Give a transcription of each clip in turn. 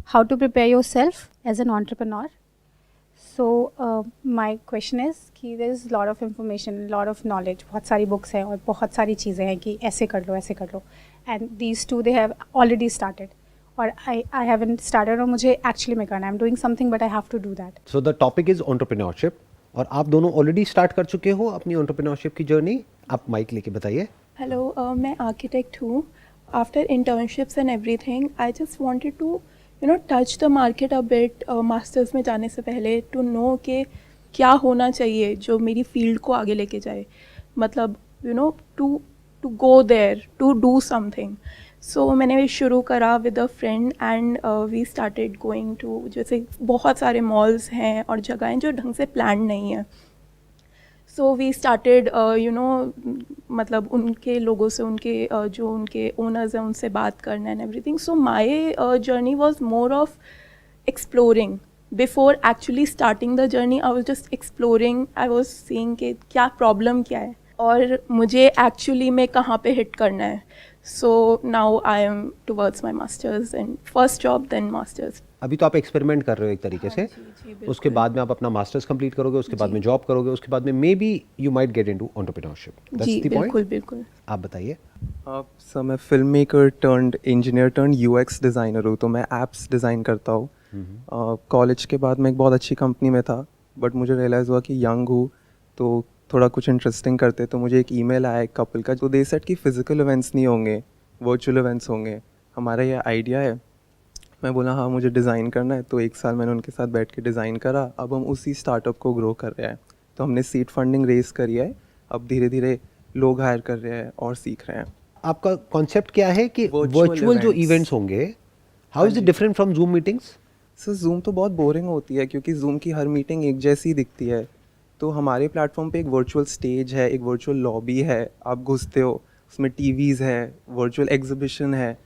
how to prepare yourself as an entrepreneur. So my question is कि there is lot of information, lot of knowledge, बहुत सारी books हैं और बहुत सारी चीज़ें हैं कि ऐसे कर लो, and these two they have already started. और I haven't started और मुझे actually में करना है. I'm doing something but I have to do that. So the topic is entrepreneurship. और आप दोनों ऑलरेडी स्टार्ट कर चुके हो अपनी एंटरप्रेन्योरशिप की जर्नी. आप माइक लेके बताइए. हेलो, मैं आर्किटेक्ट हूँ. After internships and everything I just wanted to touch the market a bit masters में जाने से पहले, टू नो कि क्या होना चाहिए जो मेरी फील्ड को आगे लेके जाए. मतलब to go there, to do something. So मैंने शुरू करा with a friend and we started going to, जैसे बहुत सारे मॉल्स हैं और जगहें जो ढंग से प्लान नहीं है. सो वी स्टार्टेड मतलब उनके लोगों से, उनके जो उनके ओनर्स हैं उनसे बात करना and everything. So my journey was more of exploring. Before actually starting the journey I was just exploring. I was seeing कि क्या प्रॉब्लम क्या है और मुझे एक्चुअली में कहाँ पे हिट करना है. So now I am towards my masters and first job then masters. अभी तो आप एक्सपेरिमेंट कर रहे हो एक तरीके से. उसके बाद में आप अपना मास्टर्स कंप्लीट करोगे, उसके बाद में जॉब करोगे, उसके बाद में maybe you might get into entrepreneurship. जी बिल्कुल बिल्कुल. आप बताइए. सर मैं film maker turned engineer turned UX designer हूँ. तो मैं ऐप्स डिज़ाइन करता हूँ. कॉलेज के बाद मैं एक बहुत अच्छी कंपनी में था, बट मुझे रियलाइज़ हुआ कि यंग हूँ तो थोड़ा कुछ इंटरेस्टिंग करते. तो मुझे एक ईमेल आया एक कपल का, जो दे सेड कि फिजिकल इवेंट्स नहीं होंगे, वर्चुअल इवेंट्स होंगे. हमारा ये आइडिया है. मैं बोला हाँ मुझे डिज़ाइन करना है. तो 1 साल मैंने उनके साथ बैठ के डिज़ाइन करा. अब हम उसी स्टार्टअप को ग्रो कर रहे हैं. तो हमने सीड फंडिंग रेज करी है. अब धीरे धीरे लोग हायर कर रहे हैं और सीख रहे हैं. आपका कॉन्सेप्ट क्या है कि वर्चुअल जो इवेंट्स होंगे, how is it different from zoom meetings? Sir zoom तो बहुत बोरिंग होती है क्योंकि जूम की हर मीटिंग एक जैसी दिखती है. तो हमारे प्लेटफॉर्म पे एक वर्चुअल स्टेज है, एक वर्चुअल लॉबी है. आप घुसते हो, उसमें टीवीज़ है, वर्चुअल एग्जीबिशन है.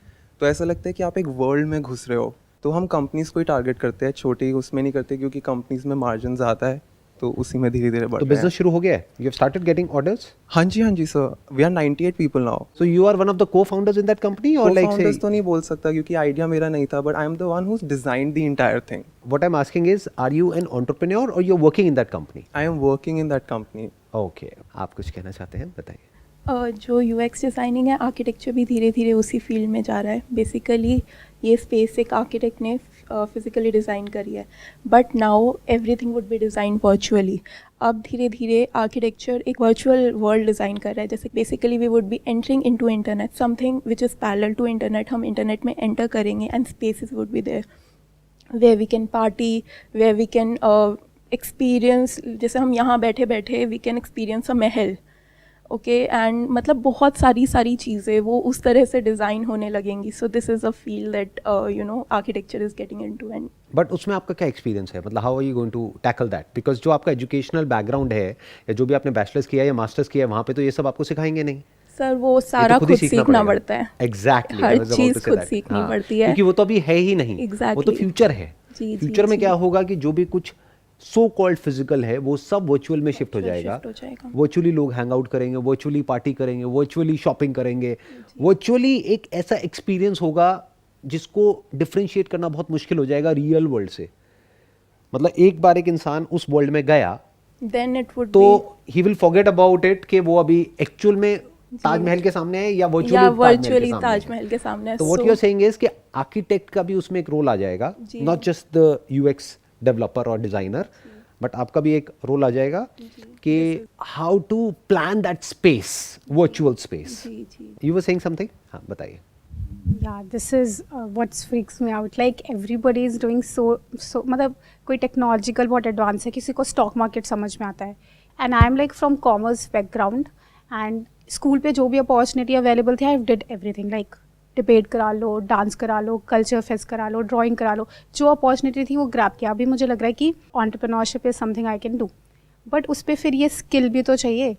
तो ऐसा लगता है कि आप एक वर्ल्ड में घुस रहे हो. तो हम कंपनीज़ को ही टारगेट करते हैं, छोटे उसमें नहीं करते क्योंकि कंपनीज़ में मार्जिन ज़्यादा है. तो उसी में धीरे धीरे बढ़ तो बिजनेस शुरू हो गया है? You have started getting orders? हाँ जी sir. We are 98 people now. So you are one of the co-founders in that company और लाइक फाउंडर्स तो नहीं बोल सकता क्योंकि आइडिया मेरा नहीं था, but I am the one who designed the entire thing. What I am asking is, are you an entrepreneur और you are working in that company? I am working in that company. Okay, आप कुछ कहना चाहते हैं, बताइए. जो UX designing है, architecture भी धीरे धीरे उसी फील्ड में जा रहा है. बेसिकली ये स्पेस एक आर्किटेक्ट ने फिज़िकली डिज़ाइन करी है, but now everything would be design virtually. अब धीरे धीरे आर्किटेक्चर एक वर्चुअल वर्ल्ड डिज़ाइन कर रहा है. जैसे basically we would be entering into internet, something which is parallel to internet. हम इंटरनेट में एंटर करेंगे and spaces would be there where we can party, where we can experience. जैसे हम यहाँ बैठे बैठे we can experience a Mahal. Okay and मतलब बहुत सारी चीज़ें वो उस तरह से डिज़ाइन होने लगेंगी. So this is a field that architecture is getting into. And but उसमें आपका क्या एक्सपीरियंस है? मतलब how are you going to tackle that? Because जो आपका एजुकेशनल बैकग्राउंड है या जो भी आपने बैचलर्स किया या मास्टर्स किया है, वहाँ पे तो ये सब आपको सिखाएंगे नहीं. सर वो सारा खुद सीखना पड़ता है. एग्जैक्टली, हर चीज़ खुद सीखनी पड़ती है क्योंकि वो तो अभी है ही नहीं. वो तो फ्यूचर है. फ्यूचर में क्या होगा कि जो भी कुछ सो कॉल्ड फिजिकल है वो सब वर्चुअल में शिफ्ट हो जाएगा. वर्चुअली लोग हैंग आउट करेंगे, वर्चुअली पार्टी करेंगे, वर्चुअली शॉपिंग करेंगे. वर्चुअली एक ऐसा एक्सपीरियंस होगा जिसको डिफरेंशिएट करना बहुत मुश्किल हो जाएगा रियल वर्ल्ड से. मतलब एक बार एक इंसान उस वर्ल्ड में गया देन इट वुड तो he will forget about it कि वो अभी एक्चुअल में ताजमहल के सामने है या वर्चुअली ताजमहल के सामने है. तो what you are saying is कि आर्किटेक्ट का भी उसमें एक रोल आ जाएगा, not just the UX developer और डिजाइनर, बट आपका भी एक रोल आ जाएगा कि how to plan that space, virtual space. You were saying something? हाँ बताइए. Yeah, this is what freaks me out. Like everybody is doing so. मतलब कोई टेक्नोलॉजिकल बहुत एडवांस है, किसी को स्टॉक मार्केट समझ में आता है. And I am like from commerce background and school पे जो भी अपॉर्चुनिटी अवेलेबल थी I did everything. Like debate करा लो, डांस करा लो, कल्चर फेस्ट करा लो, ड्राइंग करा लो, जो अपॉर्चुनिटी थी वो ग्रैब किया. अभी मुझे लग रहा है कि entrepreneurship is something I can do, but उस पर फिर ये स्किल भी तो चाहिए.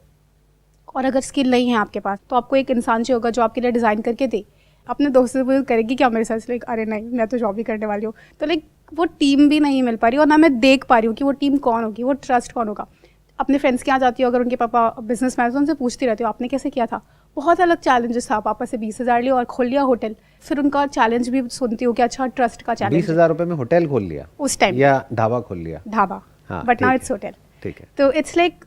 और अगर स्किल नहीं है आपके पास तो आपको एक इंसान चाहिए होगा जो आपके लिए डिज़ाइन करके दे. अपने दोस्तों से करेगी क्या मेरे साथ? लाइक अरे नहीं, मैं तो जॉब ही करने वाली हूँ. तो लाइक वो टीम भी नहीं मिल पा रही और ना मैं देख पा रही हूँ कि वो टीम कौन होगी, वो ट्रस्ट कौन होगा. अपने फ्रेंड्स के यहाँ जाती हूँ, अगर उनके पापा बिजनेस मैन, तो उनसे पूछती रहती हूँ आपने कैसे किया था. बहुत अलग चैलेंजेस था, पापा से 20,000 लिए और खोल लिया होटल। फिर उनका चैलेंज भी सुनती हूँ कि अच्छा ट्रस्ट का चैलेंज। 20,000 रुपए में होटल खोल लिया उस टाइम, या ढाबा खोल लिया? ढाबा, हाँ, बट नाउ ठीक इट्स है, होटल। ठीक है। तो इट्स लाइक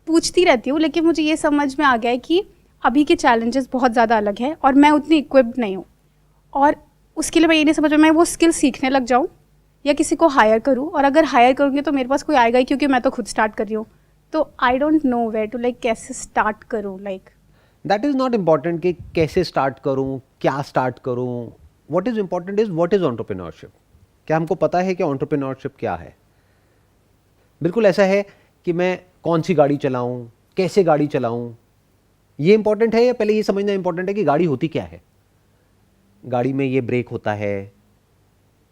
पूछती रहती हूँ, लेकिन मुझे ये समझ में आ गया है कि अभी के चैलेंजेस बहुत ज़्यादा अलग हैं और मैं उतनी इक्विप्ड नहीं हूँ, और उसके लिए मैं ये नहीं समझ में, मैं वो स्किल सीखने लग जाऊँ या किसी को हायर करूँ, और अगर हायर करूँगी तो मेरे पास कोई आएगा ही, क्योंकि मैं तो खुद स्टार्ट कर रही हूँ। तो I don't know where to, like कैसे स्टार्ट करूँ, like that is not important कि कैसे स्टार्ट करूँ, क्या स्टार्ट करूँ। What is important is what is entrepreneurship. क्या हमको पता है कि एंटरप्रेन्योरशिप क्या है? बिल्कुल ऐसा है कि मैं कौन सी गाड़ी चलाऊं, कैसे गाड़ी चलाऊं, ये इंपॉर्टेंट है, या पहले ये समझना इंपॉर्टेंट है कि गाड़ी होती क्या है? गाड़ी में ये ब्रेक होता है,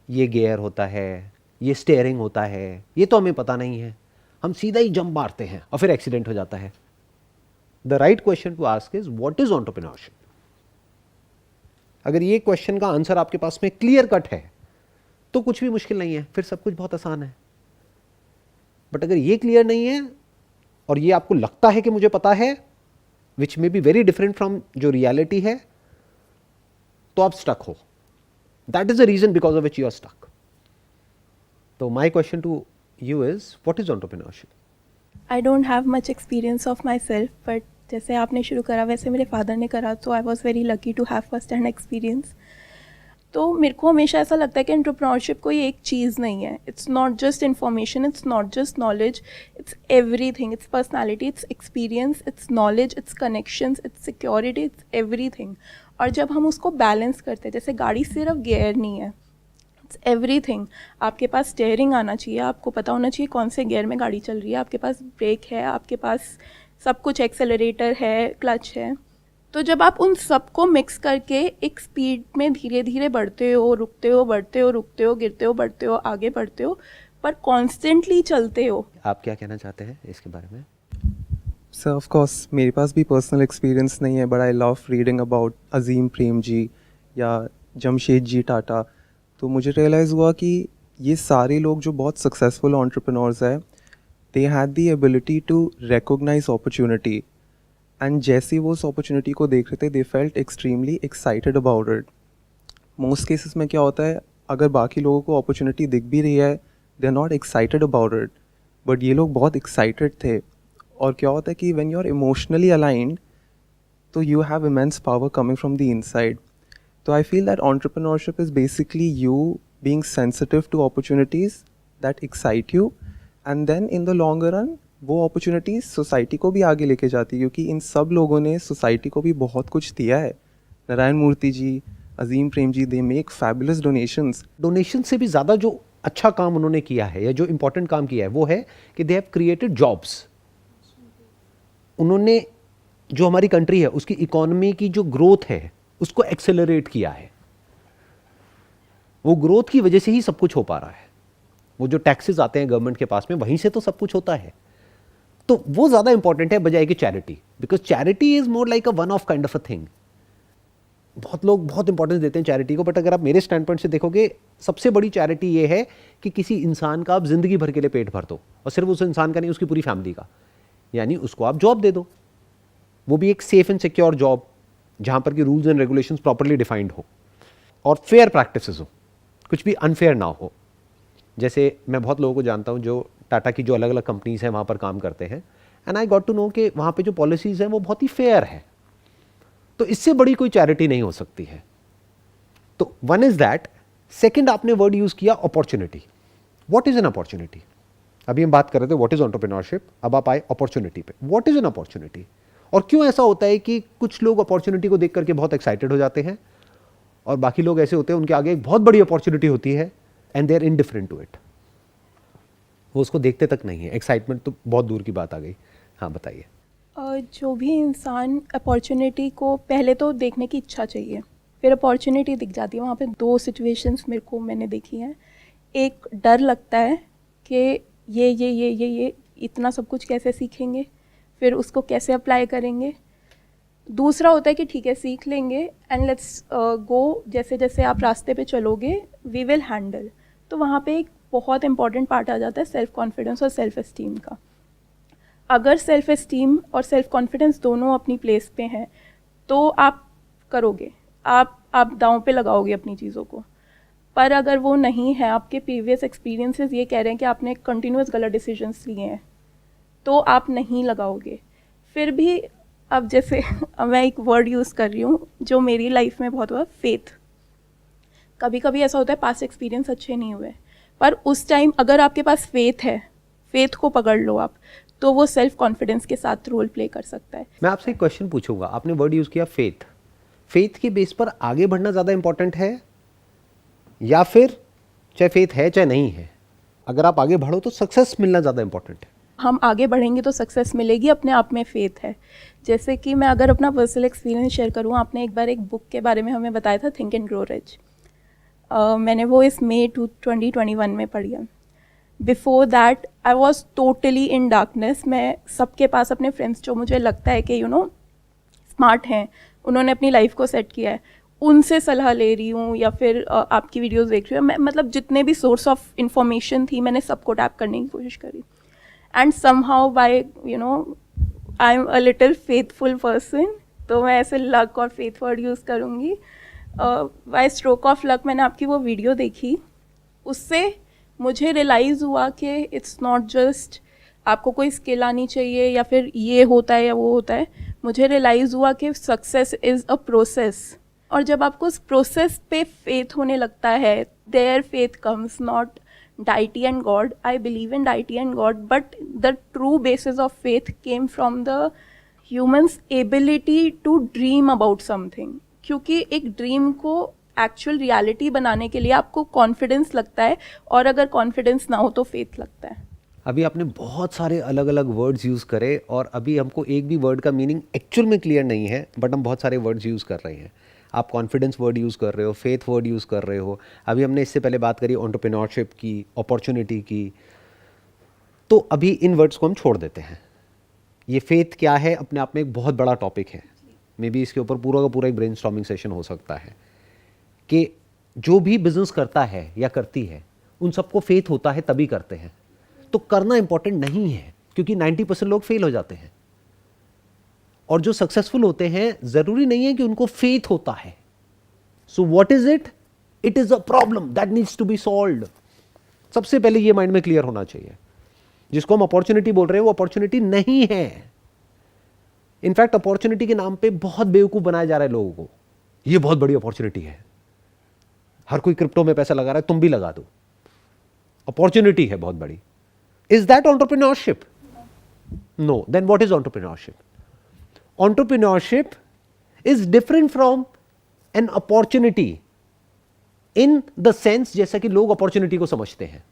ये गियर होता है, ये स्टीयरिंग होता है, ये तो हमें पता नहीं है। हम सीधा ही जंप मारते हैं और फिर एक्सीडेंट हो जाता है। The right question to ask is what is entrepreneurship. अगर ये क्वेश्चन का आंसर आपके पास में क्लियर कट है तो कुछ भी मुश्किल नहीं है, फिर सब कुछ बहुत आसान है। बट अगर ये क्लियर नहीं है और ये आपको लगता है कि मुझे पता है, which may be very different from जो रियलिटी है, तो आप स्टक हो। That is the reason because of which you are stuck. तो my question to you is what is entrepreneurship? I don't have much experience of myself, but जैसे आपने शुरू करा वैसे मेरे फादर ने करा, तो I was very lucky to have first hand experience. तो मेरे को हमेशा ऐसा लगता है कि एंटरप्रेन्योरशिप कोई एक चीज़ नहीं है। It's not just information, it's not just knowledge, it's everything. It's personality, it's experience, it's knowledge, it's connections, it's security, it's everything. और जब हम उसको बैलेंस करते हैं, जैसे गाड़ी सिर्फ गियर नहीं है, इट्स एवरीथिंग। आपके पास स्टीयरिंग आना चाहिए, आपको पता होना चाहिए कौन से गियर में गाड़ी चल रही है, आपके पास ब्रेक है, आपके पास सब कुछ, एक्सेलरेटर है, क्लच है। तो जब आप उन सबको मिक्स करके एक स्पीड में धीरे धीरे बढ़ते हो, रुकते हो, बढ़ते हो, रुकते हो, गिरते हो, बढ़ते हो, आगे बढ़ते हो, पर कॉन्स्टेंटली चलते हो। आप क्या कहना चाहते हैं इसके बारे में? सर ऑफ कोर्स मेरे पास भी पर्सनल एक्सपीरियंस नहीं है, but I love reading about Azim Prem ji या जमशेद जी टाटा। तो मुझे रियलाइज़ हुआ कि ये सारे लोग जो बहुत सक्सेसफुल एंटरप्रेन्योर्स हैं, they had the ability to recognise opportunity, and जैसे वो उस अपॉर्चुनिटी को देख रहे थे, they felt extremely excited about it. Most cases में क्या होता है, अगर बाकी लोगों को अपॉर्चुनिटी दिख भी रही है, they are not excited about it, but ये लोग बहुत एक्साइटेड थे। और क्या होता है कि when you are emotionally aligned, तो you have immense power coming from the inside. तो I feel that entrepreneurship is basically you being sensitive to opportunities that excite you, and then in the long run वो opportunities society को भी आगे लेके जाती है, क्योंकि इन सब लोगों ने सोसाइटी को भी बहुत कुछ दिया है। Narayan Murthy ji, Azim Prem ji, they make fabulous donations. Donation से भी ज़्यादा जो अच्छा काम उन्होंने किया है या जो इंपॉर्टेंट काम किया है वो है कि दे हैव क्रिएटेड जॉब्स। उन्होंने जो हमारी कंट्री है उसकी इकोनॉमी की जो ग्रोथ है उसको एक्सेलरेट किया है। वो ग्रोथ की वजह से ही सब कुछ हो पा रहा है। वो जो टैक्सेस आते हैं गवर्नमेंट के पास में, वहीं से तो सब कुछ होता है। तो वो ज़्यादा इंपॉर्टेंट है बजाय कि charity, because charity is more like a one of kind of a thing. बहुत लोग बहुत इंपॉर्टेंस देते हैं चैरिटी को, बट अगर आप मेरे स्टैंड पॉइंट से देखोगे, सबसे बड़ी चैरिटी ये है कि किसी इंसान का आप जिंदगी भर के लिए पेट भर दो, और सिर्फ उस इंसान का नहीं, उसकी पूरी फैमिली का। यानी उसको आप जॉब दे दो, वो भी एक सेफ एंड सिक्योर जॉब जहां पर कि rules and regulations properly defined हो और फेयर प्रैक्टिसेस हो, कुछ भी अनफेयर ना हो। जैसे मैं बहुत लोगों को जानता हूं जो टाटा की जो अलग अलग कंपनीज हैं वहाँ पर काम करते हैं, and I got to know कि वहाँ पे जो पॉलिसीज़ हैं वो बहुत ही फेयर है। तो इससे बड़ी कोई चैरिटी नहीं हो सकती है। तो वन इज दैट। सेकंड, आपने वर्ड यूज़ किया opportunity. What is an opportunity? अभी हम बात कर रहे थे व्हाट इज एंटरप्रेन्योरशिप, अब आप आए अपॉर्चुनिटी पे। व्हाट इज एन अपॉर्चुनिटी, और क्यों ऐसा होता है कि कुछ लोग अपॉर्चुनिटी को देख करके बहुत एक्साइटेड हो जाते हैं और बाकी लोग ऐसे होते हैं उनके आगे एक बहुत बड़ी अपॉर्चुनिटी होती है and they are indifferent to it, वो उसको देखते तक नहीं है। एक्साइटमेंट तो बहुत दूर की बात आ गई। हाँ बताइए। जो भी इंसान अपॉर्चुनिटी को पहले तो देखने की इच्छा चाहिए, फिर अपॉर्चुनिटी दिख जाती है। वहाँ पे दो सिचुएशंस मैंने देखी हैं। एक डर लगता है कि ये इतना सब कुछ कैसे सीखेंगे, फिर उसको कैसे अप्लाई करेंगे। दूसरा होता है कि ठीक है सीख लेंगे एंड लेट्स गो, जैसे जैसे आप रास्ते पे चलोगे वी विल हैंडल। तो वहाँ पे एक बहुत इंपॉर्टेंट पार्ट आ जाता है सेल्फ कॉन्फिडेंस और सेल्फ एस्टीम का। अगर सेल्फ एस्टीम और सेल्फ कॉन्फिडेंस दोनों अपनी प्लेस पे हैं तो आप करोगे, आप दांव पे लगाओगे अपनी चीज़ों को। पर अगर वो नहीं है, आपके प्रीवियस एक्सपीरियंसेस ये कह रहे हैं कि आपने कंटिन्यूस गलत डिसीजंस लिए हैं, तो आप नहीं लगाओगे। फिर भी अब जैसे मैं एक वर्ड यूज़ कर रही हूँ जो मेरी लाइफ में बहुत हुआ, फेथ। कभी कभी ऐसा होता है पास्ट एक्सपीरियंस अच्छे नहीं हुए, पर उस टाइम अगर आपके पास फेथ है, फेथ को पकड़ लो आप, तो वो सेल्फ कॉन्फिडेंस के साथ रोल प्ले कर सकता है। मैं आपसे एक क्वेश्चन पूछूंगा, आपने वर्ड यूज़ किया फेथ। फेथ के बेस पर आगे बढ़ना ज़्यादा इंपॉर्टेंट है, या फिर चाहे फेथ है चाहे नहीं है, अगर आप आगे बढ़ो तो सक्सेस मिलना ज़्यादा इंपॉर्टेंट है? हम आगे बढ़ेंगे तो सक्सेस मिलेगी, अपने आप में फेथ है। जैसे कि मैं अगर अपना पर्सनल एक्सपीरियंस शेयर करूँ, आपने एक बार एक बुक के बारे में हमें बताया था, थिंक एंड ग्रो रिच। मैंने वो इस मई 2021 में पढ़ी है। Before that I was totally in darkness. मैं सबके पास, अपने फ्रेंड्स जो मुझे लगता है कि स्मार्ट हैं, उन्होंने अपनी लाइफ को सेट किया है, उनसे सलाह ले रही हूँ, या फिर आपकी वीडियोस देख रही हूँ। मैं मतलब जितने भी सोर्स ऑफ इंफॉर्मेशन थी, मैंने सबको टैप करने की कोशिश करी। And somehow by I am a little faithful person, तो मैं ऐसे लक और फेथ वर्ड यूज़ करूँगी। बाय स्ट्रोक ऑफ लक मैंने आपकी वो वीडियो देखी, उससे मुझे रियलाइज़ हुआ कि इट्स नॉट जस्ट आपको कोई स्किल आनी चाहिए या फिर ये होता है या वो होता है। मुझे रियलाइज़ हुआ कि सक्सेस इज़ अ प्रोसेस, और जब आपको उस प्रोसेस पे फेथ होने लगता है, their faith comes, not deity and God. I believe in deity and God, but the true basis of faith came from the human's ability to dream about something. क्योंकि एक ड्रीम को actual reality बनाने के लिए आपको confidence लगता है, और अगर कॉन्फिडेंस ना हो तो फेथ लगता है। अभी आपने बहुत सारे अलग अलग वर्ड्स यूज़ करे, और अभी हमको एक भी वर्ड का मीनिंग एक्चुअल में क्लियर नहीं है, बट हम बहुत सारे वर्ड्स यूज़ कर रहे हैं। आप कॉन्फिडेंस वर्ड यूज़ कर रहे हो, फेथ वर्ड यूज़ कर रहे हो, अभी हमने इससे पहले बात करी एंटरप्रेन्योरशिप की, अपॉर्चुनिटी की। तो अभी इन वर्ड्स को हम छोड़ देते हैं। ये फेथ क्या है अपने आप में एक बहुत बड़ा टॉपिक है, मे बी इसके ऊपर पूरा का पूरा एक ब्रेनस्टॉर्मिंग सेशन हो सकता है कि जो भी बिजनेस करता है या करती है, उन सबको फेथ होता है तभी करते हैं। तो करना इंपॉर्टेंट नहीं है, क्योंकि 90% लोग फेल हो जाते हैं, और जो सक्सेसफुल होते हैं जरूरी नहीं है कि उनको फेथ होता है। So what is it? It is a problem that needs to be solved. सबसे पहले ये माइंड में क्लियर होना चाहिए, जिसको हम अपॉर्चुनिटी बोल रहे हैं वो अपॉर्चुनिटी नहीं है। इनफैक्ट अपॉर्चुनिटी के नाम पे बहुत बेवकूफ बनाया जा रहा है लोगों को। ये बहुत बड़ी अपॉर्चुनिटी है, हर कोई क्रिप्टो में पैसा लगा रहा है, तुम भी लगा दो, अपॉर्चुनिटी है बहुत बड़ी। Is that entrepreneurship? No. Then what is entrepreneurship? Entrepreneurship is different from an opportunity in the sense, जैसा कि लोग अपॉर्चुनिटी को समझते हैं।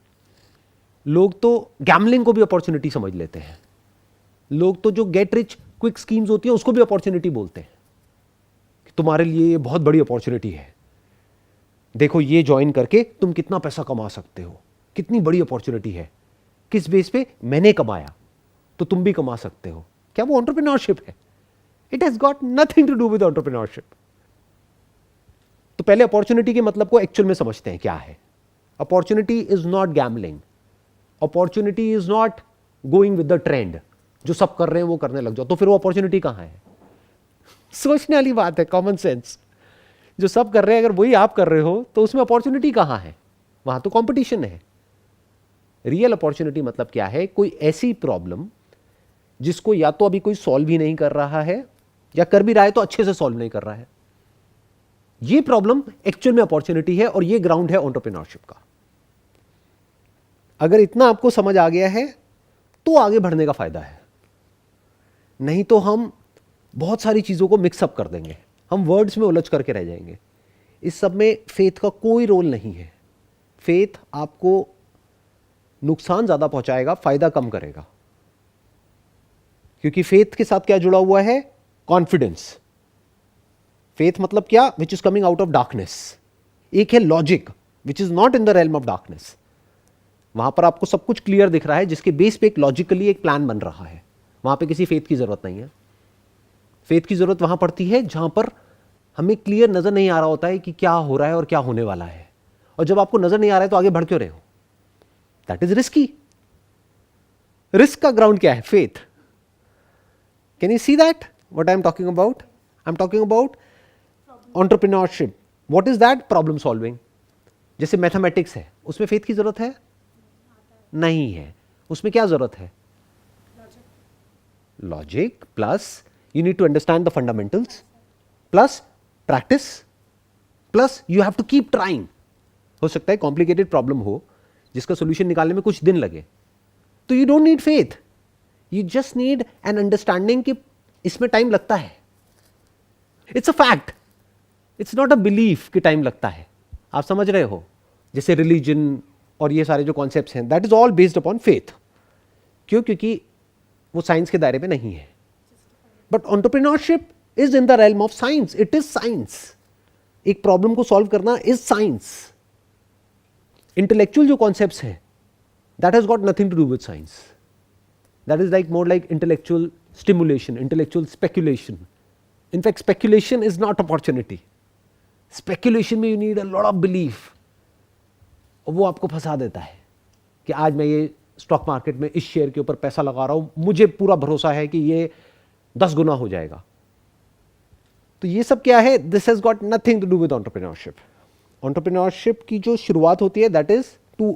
लोग तो गैम्बलिंग को भी अपॉर्चुनिटी समझ लेते हैं, लोग तो जो गेट रिच क्विक स्कीम्स होती है उसको भी अपॉर्चुनिटी बोलते हैं कि तुम्हारे लिए ये बहुत बड़ी अपॉर्चुनिटी है, देखो ये ज्वाइन करके तुम कितना पैसा कमा सकते हो, कितनी बड़ी अपॉर्चुनिटी है, किस बेस पे? मैंने कमाया तो तुम भी कमा सकते हो। क्या वो एंटरप्रेन्योरशिप है? It has got nothing to do with entrepreneurship. तो पहले अपॉर्चुनिटी के मतलब को एक्चुअल में समझते हैं क्या है। Opportunity is not gambling, opportunity is not going with the trend. जो सब कर रहे हैं वो करने लग जाओ, तो फिर वो अपॉर्चुनिटी कहां है? सोचने वाली बात है, कॉमन सेंस। जो सब कर रहे हैं अगर वही आप कर रहे हो तो उसमें अपॉर्चुनिटी कहां है? वहां तो कंपटीशन है। रियल अपॉर्चुनिटी मतलब क्या है? कोई ऐसी प्रॉब्लम जिसको या तो अभी कोई सॉल्व ही नहीं कर रहा है, या कर भी रहा है तो अच्छे से सॉल्व नहीं कर रहा है। ये प्रॉब्लम एक्चुअल में अपॉर्चुनिटी है, और ये ग्राउंड है एंटरप्रेन्योरशिप का। अगर इतना आपको समझ आ गया है तो आगे बढ़ने का फायदा है, नहीं तो हम बहुत सारी चीजों को मिक्सअप कर देंगे, हम वर्ड्स में उलझ करके रह जाएंगे। इस सब में फेथ का कोई रोल नहीं है। फेथ आपको नुकसान ज्यादा पहुंचाएगा, फायदा कम करेगा। क्योंकि फेथ के साथ क्या जुड़ा हुआ है? कॉन्फिडेंस। फेथ मतलब क्या? Which is coming out of darkness. एक है logic which is not in the realm of darkness. वहां पर आपको सब कुछ क्लियर दिख रहा है, जिसके बेस पे एक लॉजिकली एक प्लान बन रहा है। वहां पे किसी फेथ की जरूरत नहीं है। फेथ की जरूरत वहां पड़ती है जहां पर हमें क्लियर नजर नहीं आ रहा होता है कि क्या हो रहा है और क्या होने वाला है। और जब आपको नजर नहीं आ रहा है तो आगे बढ़ क्यों रहे हो? That is risky. रिस्क का ग्राउंड क्या है? Faith. Can you see that? What I am talking about? I am talking about entrepreneurship. What is that? Problem solving. जैसे मैथमेटिक्स है, उसमें फेथ की जरूरत है? नहीं है. उसमें क्या जरूरत है? Logic plus you need to understand the fundamentals plus practice plus you have to keep trying. हो सकता है कॉम्प्लिकेटेड प्रॉब्लम हो जिसका सोल्यूशन निकालने में कुछ दिन लगे, तो you don't need faith, you just need an understanding कि इसमें टाइम लगता है. It's a fact, it's not a belief कि टाइम लगता है. आप समझ रहे हो? जैसे रिलीजन और ये सारे जो कॉन्सेप्ट्स हैं, that is all based upon faith. क्यों? क्योंकि वो साइंस के दायरे में नहीं है. But entrepreneurship is in the realm of science. It is science. एक प्रॉब्लम को सॉल्व करना इज साइंस. इंटेलेक्चुअल जो कॉन्सेप्ट्स हैं, that has got nothing to do with science. That is like more like intellectual stimulation, intellectual speculation. In fact, speculation is not opportunity. Speculation में you need a lot of belief. और वो आपको फंसा देता है कि आज मैं ये स्टॉक मार्केट में इस शेयर के ऊपर पैसा लगा रहा हूँ, मुझे पूरा भरोसा है कि ये 10 गुना हो जाएगा. तो ये सब क्या है? This has got nothing to do with entrepreneurship. Entrepreneurship की जो शुरुआत होती है, that is to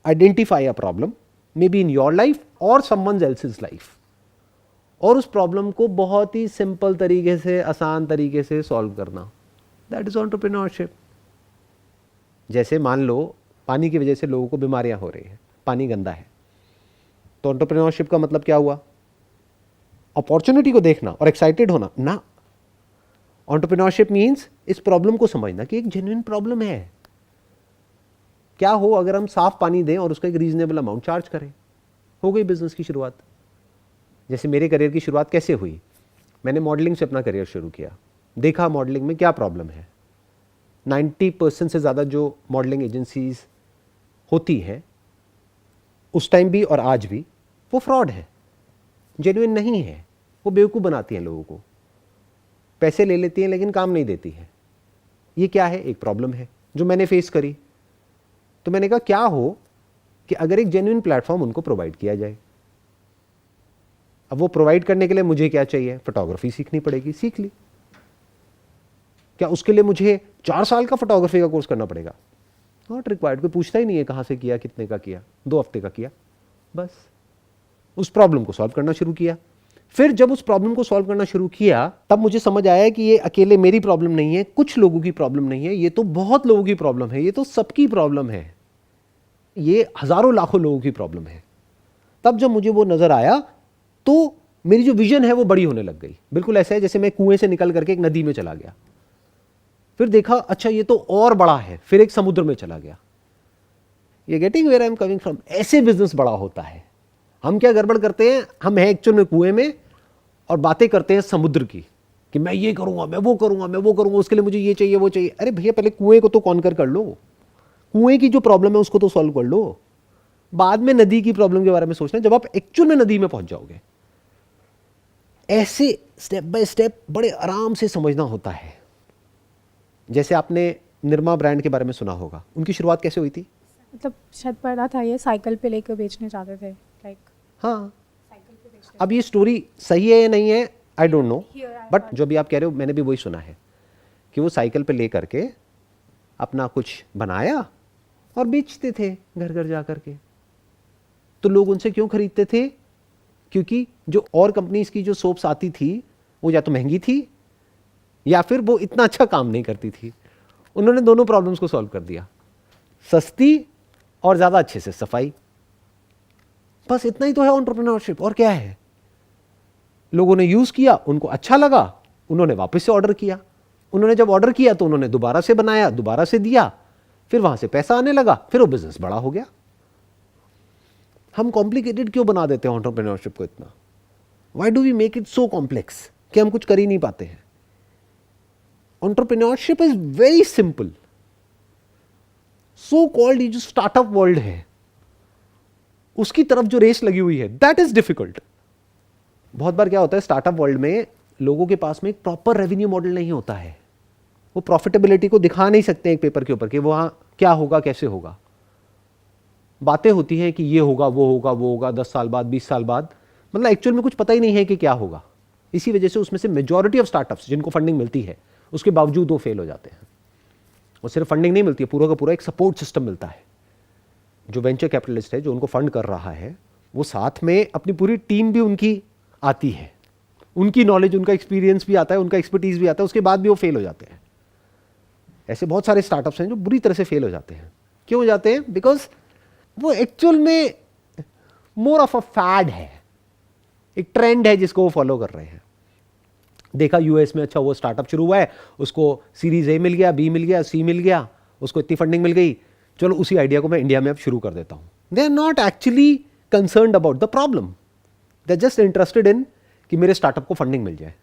identify a problem, maybe in your life और समवन एल्सेस लाइफ, और उस प्रॉब्लम को बहुत ही सिंपल तरीके से, आसान तरीके से सॉल्व करना. That is entrepreneurship. जैसे मान लो पानी की वजह से लोगों को बीमारियां हो रही हैं, पानी गंदा है, तो एंटरप्रेन्योरशिप का मतलब क्या हुआ? अपॉर्चुनिटी को देखना और एक्साइटेड होना ना. एंटरप्रेन्योरशिप मीन्स इस प्रॉब्लम को समझना कि एक जेन्युइन प्रॉब्लम है. क्या हो अगर हम साफ पानी दें और उसका एक रीजनेबल अमाउंट चार्ज करें? हो गई बिजनेस की शुरुआत. जैसे मेरे करियर की शुरुआत कैसे हुई? मैंने मॉडलिंग से अपना करियर शुरू किया. देखा मॉडलिंग में क्या प्रॉब्लम है. 90% से ज़्यादा जो मॉडलिंग एजेंसीज होती हैं उस टाइम भी और आज भी, वो फ्रॉड है, जेन्युइन नहीं है. वो बेवकूफ़ बनाती हैं लोगों को, पैसे ले लेती हैं लेकिन काम नहीं देती है. ये क्या है? एक प्रॉब्लम है जो मैंने फेस करी. तो मैंने कहा क्या हो कि अगर एक जेन्युइन प्लेटफॉर्म उनको प्रोवाइड किया जाए. अब वो प्रोवाइड करने के लिए मुझे क्या चाहिए? फोटोग्राफी सीखनी पड़ेगी. सीख ली. क्या उसके लिए मुझे 4 साल का फोटोग्राफी का कोर्स करना पड़ेगा? Not required. कोई पूछता ही नहीं है कहाँ से किया, कितने का किया, 2 हफ्ते का किया, बस. उस प्रॉब्लम को सॉल्व करना शुरू किया. फिर जब उस प्रॉब्लम को सॉल्व करना शुरू किया, तब मुझे समझ आया कि ये अकेले मेरी प्रॉब्लम नहीं है, कुछ लोगों की प्रॉब्लम नहीं है, ये तो बहुत लोगों की प्रॉब्लम है, ये तो सबकी प्रॉब्लम है, ये हजारों लाखों लोगों की प्रॉब्लम है. तब जब मुझे वो नजर आया तो मेरी जो विजन है वो बड़ी होने लग गई. बिल्कुल ऐसा है जैसे मैं कुएं से निकल करके एक नदी में चला गया, फिर देखा अच्छा ये तो और बड़ा है, फिर एक समुद्र में चला गया. ये getting where I am coming from. ऐसे बिजनेस बड़ा होता है. हम क्या गड़बड़ करते हैं? हम हैं एक्चुअल में कुएं में और बातें करते हैं समुद्र की कि मैं ये करूंगा, मैं वो करूंगा, मैं वो करूंगा, उसके लिए मुझे ये चाहिए, वो चाहिए. अरे भैया पहले कुएं को तो कॉन्कर कर लो. कुएं की जो प्रॉब्लम है उसको तो सॉल्व कर लो. बाद में नदी की प्रॉब्लम के बारे में सोचना जब आप एक्चुअल में नदी में पहुंच जाओगे. ऐसे स्टेप बाय स्टेप बड़े आराम से समझना होता है. जैसे आपने निरमा ब्रांड के बारे में सुना होगा. उनकी शुरुआत कैसे हुई थी? मतलब शायद पढ़ा था ये साइकिल पे लेकर बेचने जाते थे, लाइक. हाँ. अब ये स्टोरी सही है या नहीं है आई डोंट नो, बट जो भी आप कह रहे हो मैंने भी वही सुना है कि वो साइकिल पे ले करके अपना कुछ बनाया और बेचते थे घर घर जा करके. तो लोग उनसे क्यों खरीदते थे? क्योंकि जो और कंपनीज की जो सोप्स आती थी वो या तो महंगी थी या फिर वो इतना अच्छा काम नहीं करती थी. उन्होंने दोनों प्रॉब्लम्स को सॉल्व कर दिया. सस्ती और ज़्यादा अच्छे से सफाई. बस इतना ही तो है एंटरप्रेन्योरशिप. और क्या है? लोगों ने यूज़ किया, उनको अच्छा लगा, उन्होंने वापस से ऑर्डर किया. उन्होंने जब ऑर्डर किया तो उन्होंने दोबारा से बनाया, दोबारा से दिया, फिर वहाँ से पैसा आने लगा, फिर वो बिजनेस बड़ा हो गया. हम कॉम्प्लिकेटेड क्यों बना देते हैं एंटरप्रेन्योरशिप को इतना? Why do we make it so complex कि हम कुछ कर ही नहीं पाते हैं? Entrepreneurship is very simple. So called ये जो स्टार्टअप वर्ल्ड है उसकी तरफ जो रेस लगी हुई है, दैट इज डिफिकल्ट. बहुत बार क्या होता है स्टार्टअप वर्ल्ड में, लोगों के पास में एक प्रॉपर रेवेन्यू मॉडल नहीं होता है. वो प्रॉफिटेबिलिटी को दिखा नहीं सकते एक पेपर के ऊपर कि वहां क्या होगा, कैसे होगा. बातें होती हैं कि ये होगा, वो होगा, वो होगा 10 साल बाद, 20 साल बाद, मतलब एक्चुअल में कुछ पता ही नहीं है कि क्या होगा. इसी वजह से उसमें से मेजॉरिटी ऑफ स्टार्टअप्स जिनको फंडिंग मिलती है उसके बावजूद वो फेल हो जाते हैं। और सिर्फ फंडिंग नहीं मिलती है, पूरा का पूरा एक सपोर्ट सिस्टम मिलता है। जो वेंचर कैपिटलिस्ट है जो उनको फंड कर रहा है वो साथ में अपनी पूरी टीम भी उनकी आती है, उनकी नॉलेज, उनका एक्सपीरियंस भी आता है, उनका एक्सपर्टीज भी आता है, उसके बाद भी वो फेल हो जाते हैं। ऐसे बहुत सारे स्टार्टअप्स हैं जो बुरी तरह से फेल हो जाते हैं। क्यों हो जाते हैं? बिकॉज वो एक्चुअल में मोर ऑफ अ फैड है, एक ट्रेंड है जिसको वो फॉलो कर रहे हैं। देखा यूएस में, अच्छा वो स्टार्टअप शुरू हुआ है, उसको सीरीज ए मिल गया, बी मिल गया, सी मिल गया, उसको इतनी फंडिंग मिल गई, चलो उसी आइडिया को मैं इंडिया में अब शुरू कर देता हूं। They are not actually concerned about the problem, they are just interested in कि मेरे स्टार्टअप को फंडिंग मिल जाए,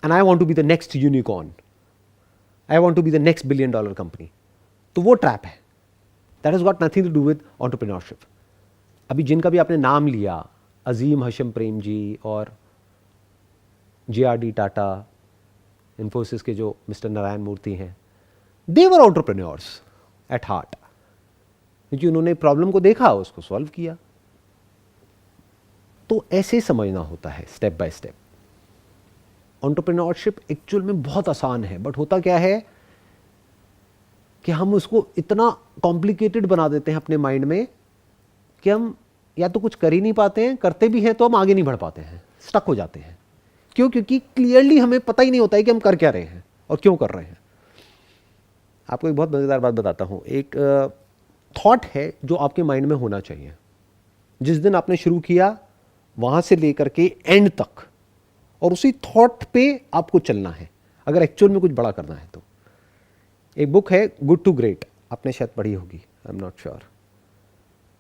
and I want to be the next unicorn, I want to be the next $1 billion company. तो वो trap है, that has got nothing to do with entrepreneurship. अभी जिनका भी आपने नाम लिया, अजीम हशम प्रेम जी और JRD टाटा, इन्फोसिस के जो मिस्टर नारायण मूर्ति हैं, दे वर एंटरप्रेन्योर्स एट हार्ट, क्योंकि उन्होंने प्रॉब्लम को देखा, उसको सॉल्व किया। तो ऐसे समझना होता है step by step. Entrepreneurship actual में बहुत आसान है, बट होता क्या है कि हम उसको इतना कॉम्प्लिकेटेड बना देते हैं अपने माइंड में कि हम या तो कुछ कर ही नहीं पाते हैं, करते भी हैं तो हम आगे नहीं बढ़ पाते हैं, स्टक हो जाते हैं। क्यों? क्योंकि क्लियरली हमें पता ही नहीं होता है कि हम कर क्या रहे हैं और क्यों कर रहे हैं। आपको एक बहुत मज़ेदार बात बताता हूँ। एक थॉट है जो आपके माइंड में होना चाहिए, जिस दिन आपने शुरू किया वहाँ से लेकर के एंड तक, और उसी थॉट पे आपको चलना है अगर एक्चुअल में कुछ बड़ा करना है तो। एक बुक है गुड टू ग्रेट, आपने शायद पढ़ी होगी, I am not sure,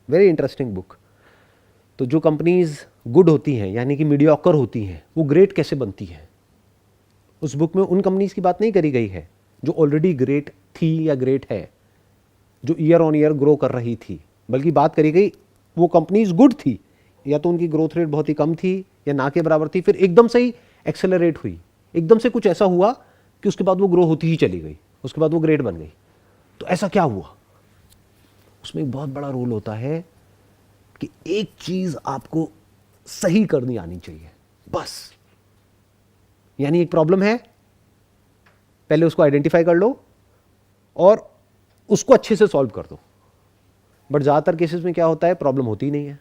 very interesting book. तो जो कंपनीज गुड होती हैं यानी कि मीडियोकर होती हैं, वो ग्रेट कैसे बनती हैं, उस बुक में उन कंपनीज की बात नहीं करी गई है जो ऑलरेडी ग्रेट थी या ग्रेट है, जो ईयर ऑन ईयर ग्रो कर रही थी, बल्कि बात करी गई वो कंपनीज गुड थी, या तो उनकी ग्रोथ रेट बहुत ही कम थी या ना के बराबर थी, फिर एकदम से ही एक्सेलरेट हुई, एकदम से कुछ ऐसा हुआ कि उसके बाद वो ग्रो होती ही चली गई, उसके बाद वो ग्रेट बन गई। तो ऐसा क्या हुआ? उसमें एक बहुत बड़ा रोल होता है कि एक चीज आपको सही करनी आनी चाहिए बस। यानी एक प्रॉब्लम है, पहले उसको आइडेंटिफाई कर लो और उसको अच्छे से सॉल्व कर दो। बट ज्यादातर केसेस में क्या होता है, प्रॉब्लम होती ही नहीं है,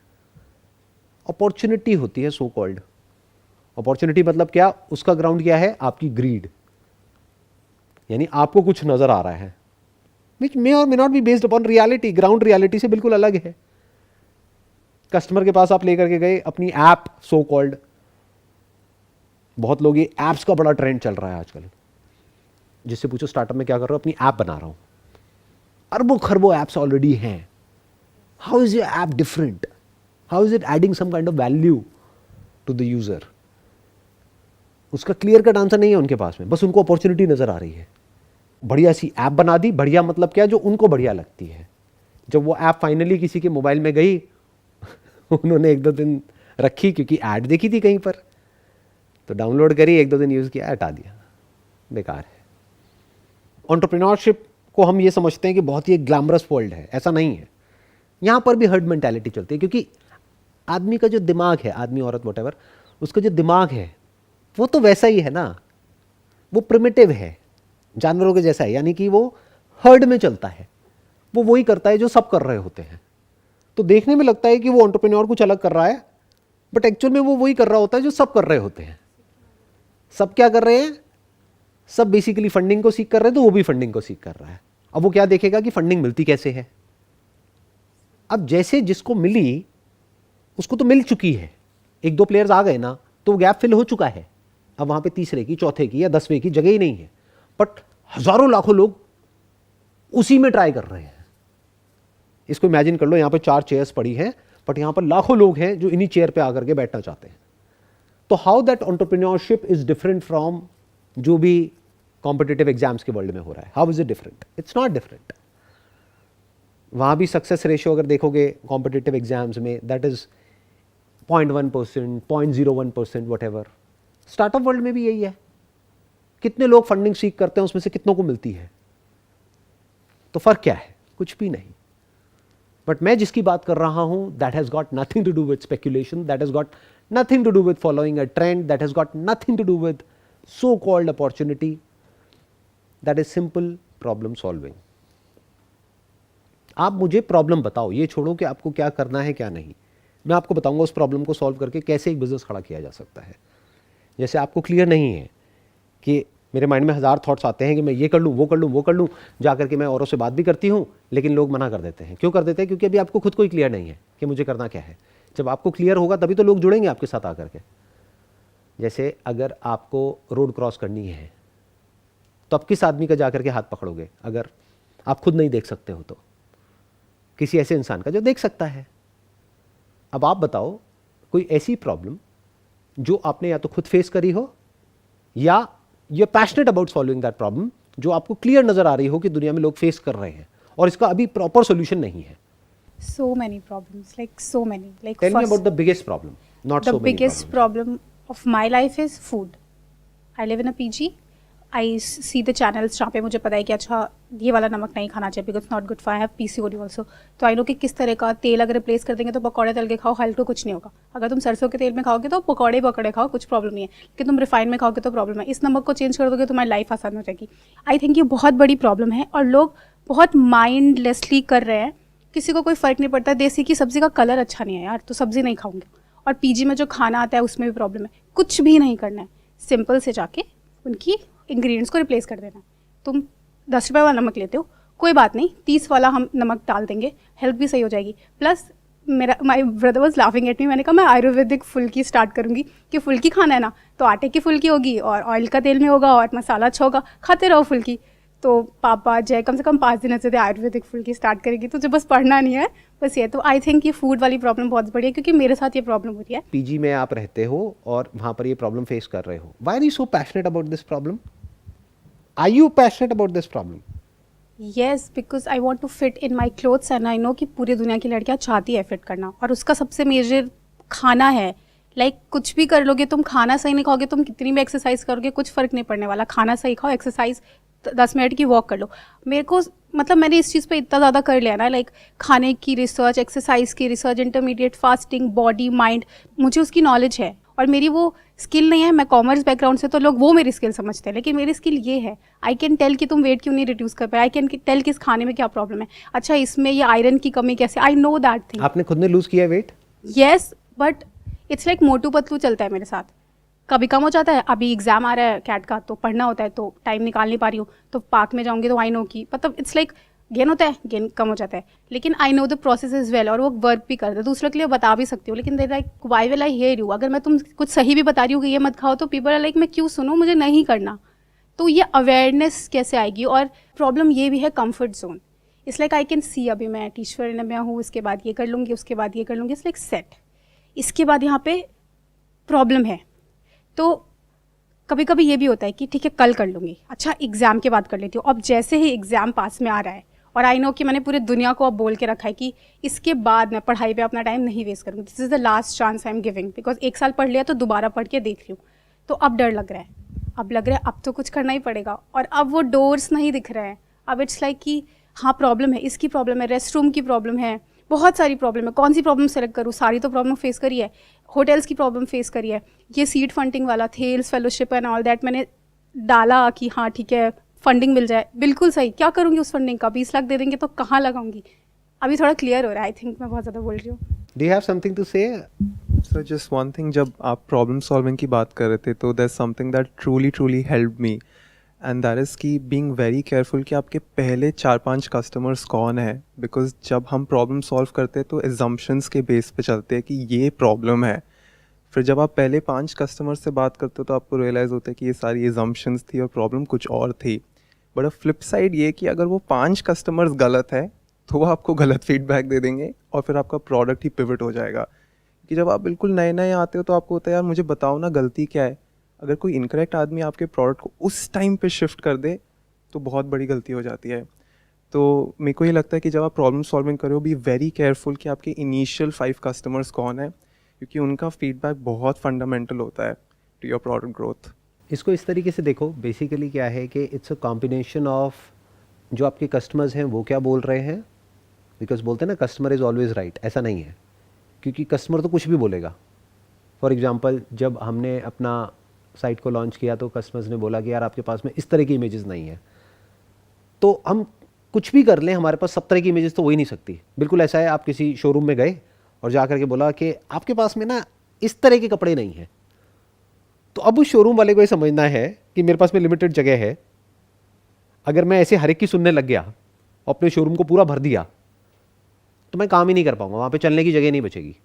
अपॉर्चुनिटी होती है, सो कॉल्ड अपॉर्चुनिटी। मतलब क्या? उसका ग्राउंड क्या है? आपकी ग्रीड, यानी आपको कुछ नजर आ रहा है विच मे और may not be based upon reality, ground reality से बिल्कुल अलग है। कस्टमर के पास आप लेकर के गए अपनी ऐप, सो कॉल्ड, बहुत लोग ये ऐप्स का बड़ा ट्रेंड चल रहा है आजकल, जिससे पूछो स्टार्टअप में क्या कर रहा हूं, अपनी ऐप बना रहा हूं, अरबों खरबों ऐप्स ऑलरेडी हैं। How is your app different? How is it adding some kind of value to the user? उसका क्लियर कट आंसर नहीं है उनके पास में, बस उनको अपॉर्चुनिटी नजर आ रही है। बढ़िया सी ऐप बना दी, बढ़िया मतलब क्या, जो उनको बढ़िया लगती है। जब वो ऐप फाइनली किसी के मोबाइल में गई, उन्होंने 1-2 दिन रखी क्योंकि ऐड देखी थी कहीं पर, तो डाउनलोड करी, 1-2 दिन यूज किया, हटा दिया, बेकार है। एंटरप्रेन्योरशिप को हम ये समझते हैं कि बहुत ही एक ग्लैमरस वर्ल्ड है, ऐसा नहीं है। यहाँ पर भी हर्ड मेंटालिटी चलती है, क्योंकि आदमी का जो दिमाग है, आदमी औरत व्हाटएवर, उसका जो दिमाग है वो तो वैसा ही है ना, वो प्रिमिटिव है, जानवरों के जैसा है, यानी कि वो हर्ड में चलता है, वो वही करता है जो सब कर रहे होते हैं। तो देखने में लगता है कि वो एंटरप्रेन्योर कुछ अलग कर रहा है, बट एक्चुअल में वो वही कर रहा होता है जो सब कर रहे होते हैं। सब क्या कर रहे हैं? सब बेसिकली फंडिंग को सीख कर रहे हैं, तो वो भी फंडिंग को सीख कर रहा है। अब वो क्या देखेगा कि फंडिंग मिलती कैसे है। अब जैसे जिसको मिली उसको तो मिल चुकी है, 1-2 प्लेयर्स आ गए ना, तो वो गैप फिल हो चुका है। अब वहां पे तीसरे की, चौथे की या 10वें की जगह ही नहीं है, बट हजारों लाखों लोग उसी में ट्राई कर रहे हैं। इसको इमेजिन कर लो, यहां पे 4 चेयर्स पड़ी हैं, बट यहां पर लाखों लोग हैं जो इन्हीं चेयर पे आकर के बैठना चाहते हैं। तो how that entrepreneurship is different from जो भी कॉम्पिटिटिव एग्जाम्स के वर्ल्ड में हो रहा है? How is it different? It's not different. वहां भी सक्सेस रेशियो अगर देखोगे कॉम्पिटिटिव एग्जाम्स में, that is 0.1%, 0.01%, what. Startup world में भी यही है। कितने लोग फंडिंग सीख करते हैं, उसमें से कितनों को मिलती है? तो फर्क क्या है? कुछ भी नहीं। बट मैं जिसकी बात कर रहा हूं, that has got nothing to do with speculation, that has got nothing to do with following a trend, that has got nothing to do with so called opportunity, that is simple problem solving. आप मुझे problem बताओ, ये छोड़ो कि आपको क्या करना है क्या नहीं, मैं आपको बताऊंगा उस प्रॉब्लम को सॉल्व करके कैसे एक बिजनेस खड़ा किया जा सकता है. जैसे आपको क्लियर नहीं है कि मेरे माइंड में 1000 थॉट्स आते हैं कि मैं ये कर लूँ, वो कर लूँ, वो कर लूँ, जा करके मैं औरों से बात भी करती हूँ, लेकिन लोग मना कर देते हैं. क्यों कर देते हैं? क्योंकि अभी आपको खुद को ही क्लियर नहीं है कि मुझे करना क्या है. जब आपको क्लियर होगा तभी तो लोग जुड़ेंगे आपके साथ आकर के. जैसे अगर आपको रोड क्रॉस करनी है तो आप किस आदमी का जाकर के हाथ पकड़ोगे अगर आप खुद नहीं देख सकते हो तो? किसी ऐसे इंसान का जो देख सकता है. अब आप बताओ कोई ऐसी प्रॉब्लम जो आपने या तो खुद फेस करी हो या you are passionate about solving that problem, जो आपको क्लियर नजर आ रही हो कि दुनिया में लोग फेस कर रहे हैं और इसका अभी प्रॉपर सॉल्यूशन नहीं है. So many problems, like so many. Like Tell me about the biggest problem, not so many The biggest problems. problem of my life is food. I live in a PG. I see the channels जहाँ पे मुझे पता है कि अच्छा ये वाला नमक नहीं खाना चाहिए because it's not good for I have PCOD also. तो आई नो कि किस तरह का तेल अगर रिप्लेस कर देंगे तो पकौड़े तल के खाओ, हेल्थ को कुछ नहीं होगा. अगर तुम सरसों के तेल में खाओगे तो पकौड़े खाओ, कुछ प्रॉब्लम नहीं है. लेकिन तुम रिफाइन में खाओगे तो प्रॉब्लम है. इस नमक को चेंज कर दोगे तो तुम्हारी लाइफ आसान हो जाएगी. आई थिंक ये बहुत बड़ी प्रॉब्लम है और लोग बहुत माइंडलेसली कर रहे हैं. किसी को कोई फ़र्क नहीं पड़ता. देसी की सब्ज़ी का कलर अच्छा नहीं है यार, तो सब्ज़ी नहीं खाऊंगे. और पीजी में जो खाना आता है उसमें भी प्रॉब्लम है. कुछ भी नहीं करना है, सिंपल से जाके उनकी इंग्रेडिएंट्स को रिप्लेस कर देना है. तुम 10 रुपये वाला नमक लेते हो, कोई बात नहीं, 30 वाला हम नमक डाल देंगे, हेल्थ भी सही हो जाएगी. Plus my brother was laughing at me. मैंने कहा मैं आयुर्वेदिक फुल्की स्टार्ट करूँगी कि फुल्की खाना है ना तो आटे की फुल्की होगी और ऑयल का तेल में होगा और मसाला अच्छा होगा, खाते रहो फुल्की. तो पापा जय कम से कम 5 दिन ऐसे थे आयुर्वेदिक फुल्की स्टार्ट करेगी, तुझे बस पढ़ना नहीं है बस ये. तो आई थिंक ये फूड वाली प्रॉब्लम बहुत बड़ी है क्योंकि मेरे साथ ये प्रॉब्लम हो रही है. पीजी में आप रहते हो और वहाँ पर ये प्रॉब्लम फेस कर रहे हो. Why are you so passionate about this problem? Are you passionate about this problem? Yes, because I want to fit in my clothes and I know कि पूरी दुनिया की लड़कियाँ चाहती है फिट करना और उसका सबसे मेजर खाना है. लाइक कुछ भी कर लोगे तुम, खाना सही नहीं खाओगे, तुम कितनी भी एक्सरसाइज करोगे कुछ फ़र्क नहीं पड़ने वाला. खाना सही खाओ, एक्सरसाइज 10 मिनट की वॉक कर लो. मेरे को मतलब मैंने इस चीज़ पे इतना ज़्यादा कर लिया ना, लाइक खाने की रिसर्च, एक्सरसाइज की research, intermediate fasting, body mind, मुझे उसकी नॉलेज है और मेरी वो स्किल नहीं है. मैं कॉमर्स बैकग्राउंड से तो लोग वो मेरी स्किल समझते हैं, लेकिन मेरी स्किल ये है आई कैन टेल कि तुम वेट क्यों नहीं रिड्यूस कर पाए, आई कैन टेल कि इस खाने में क्या प्रॉब्लम है, अच्छा इसमें ये आयरन की कमी कैसे, आई नो दैट थिंग. आपने खुद ने लूज किया weight? Yes, but it's like Motu Patlu चलता है मेरे साथ. कभी कम हो जाता है. अभी एग्जाम आ रहा है कैट का तो पढ़ना होता है तो टाइम निकाल नहीं पा रही हूँ, तो पार्क में जाऊँगी तो आई नो की मतलब इट्स लाइक गेन होता है, गेन कम हो जाता है. लेकिन I know the process is well और वो वर्क भी करता है. दूसरों के लिए बता भी सकती हूँ, लेकिन देर like why will I hear you. अगर मैं तुम कुछ सही भी बता रही हूँ कि ये मत खाओ तो पीपल आर लाइक मैं क्यों सुनूँ, मुझे नहीं करना. तो ये अवेयरनेस कैसे आएगी? और प्रॉब्लम ये भी है comfort zone. It's like I can see अभी मैं टीचर में हूँ, उसके बाद ये कर लूँगी, उसके बाद ये कर लूँगी, इट्स लाइक सेट. इसके बाद यहाँ पे प्रॉब्लम है. तो कभी कभी ये भी होता है कि ठीक है कल कर लूँगी, अच्छा एग्ज़ाम के बाद कर लेती हूँ. अब जैसे ही एग्ज़ाम पास में आ रहा है और आई नो कि मैंने पूरी दुनिया को अब बोल के रखा है कि इसके बाद मैं पढ़ाई पे अपना टाइम नहीं वेस्ट करूँगी, this is the last chance I am giving, because 1 साल पढ़ लिया तो दोबारा पढ़ के देख लूँ. तो अब डर लग रहा है, अब लग रहा है अब तो कुछ करना ही पड़ेगा और अब वो डोर्स नहीं दिख रहे हैं. अब इट्स लाइक कि हाँ प्रॉब्लम है, इसकी प्रॉब्लम है, रेस्ट रूम की प्रॉब्लम है, बहुत सारी प्रॉब्लम है. कौन सी प्रॉब्लम सेलेक्ट करूँ? सारी तो प्रॉब्लम फेस करी है. होटल्स की प्रॉब्लम फेस करी है, ये सीड फंडिंग वाला Thales fellowship and all that मैंने डाला कि हाँ ठीक है फंडिंग मिल जाए. बिल्कुल सही, क्या करूँगी उस फंडिंग का? 20 लाख दे देंगे तो कहाँ लगाऊंगी? अभी थोड़ा क्लियर हो रहा है. आई थिंक मैं बहुत ज़्यादा बोल रही हूँ. Do you have something to say? Sir just one thing, जब आप प्रॉब्लम सॉल्विंग की बात कर रहे थे तो that's something that truly helped me and that is की बीइंग वेरी केयरफुल कि आपके पहले 4-5 कस्टमर्स कौन है. बिकॉज जब हम प्रॉब्लम सॉल्व करते हैं तो एजम्पशंस के बेस पे चलते हैं कि ये प्रॉब्लम है. फिर जब आप पहले 5 कस्टमर्स से बात करते हो तो आपको रियलाइज़ होता है कि ये सारी एजम्पशंस थी और प्रॉब्लम कुछ और थी. बट अ फ्लिप साइड ये कि अगर वो 5 कस्टमर्स गलत है तो वो आपको गलत फीडबैक दे देंगे और फिर आपका प्रोडक्ट ही पिवट हो जाएगा. कि जब आप बिल्कुल नए आते हो तो आपको होता है यार मुझे बताओ ना गलती क्या है. अगर कोई इनकरेक्ट आदमी आपके प्रोडक्ट को उस टाइम पे शिफ्ट कर दे तो बहुत बड़ी गलती हो जाती है. तो मेरे को ये लगता है कि जब आप प्रॉब्लम सॉल्विंग करो बी वेरी केयरफुल कि आपके इनिशियल 5 कस्टमर्स कौन है, क्योंकि उनका फीडबैक बहुत फंडामेंटल होता है टू योर प्रोडक्ट ग्रोथ. इसको इस तरीके से देखो, बेसिकली क्या है कि इट्स अ कॉम्बिनेशन ऑफ जो आपके कस्टमर्स हैं वो क्या बोल रहे हैं बिकॉज बोलते हैं ना कस्टमर इज़ ऑलवेज राइट, ऐसा नहीं है, क्योंकि कस्टमर तो कुछ भी बोलेगा। फॉर एग्जांपल जब हमने अपना साइट को लॉन्च किया तो कस्टमर्स ने बोला कि यार आपके पास में इस तरह की इमेजेस नहीं है, तो हम कुछ भी कर लें हमारे पास सब तरह की इमेजेस तो हो ही नहीं सकती। बिल्कुल ऐसा है, आप किसी शोरूम में गए और जा करके बोला कि आपके पास में ना इस तरह के कपड़े नहीं हैं, तो अब उस शोरूम वाले को ये समझना है कि मेरे पास में लिमिटेड जगह है, अगर मैं ऐसे हर एक की सुनने लग गया और अपने शोरूम को पूरा भर दिया तो मैं काम ही नहीं कर पाऊंगा, वहाँ पे चलने की जगह नहीं बचेगी।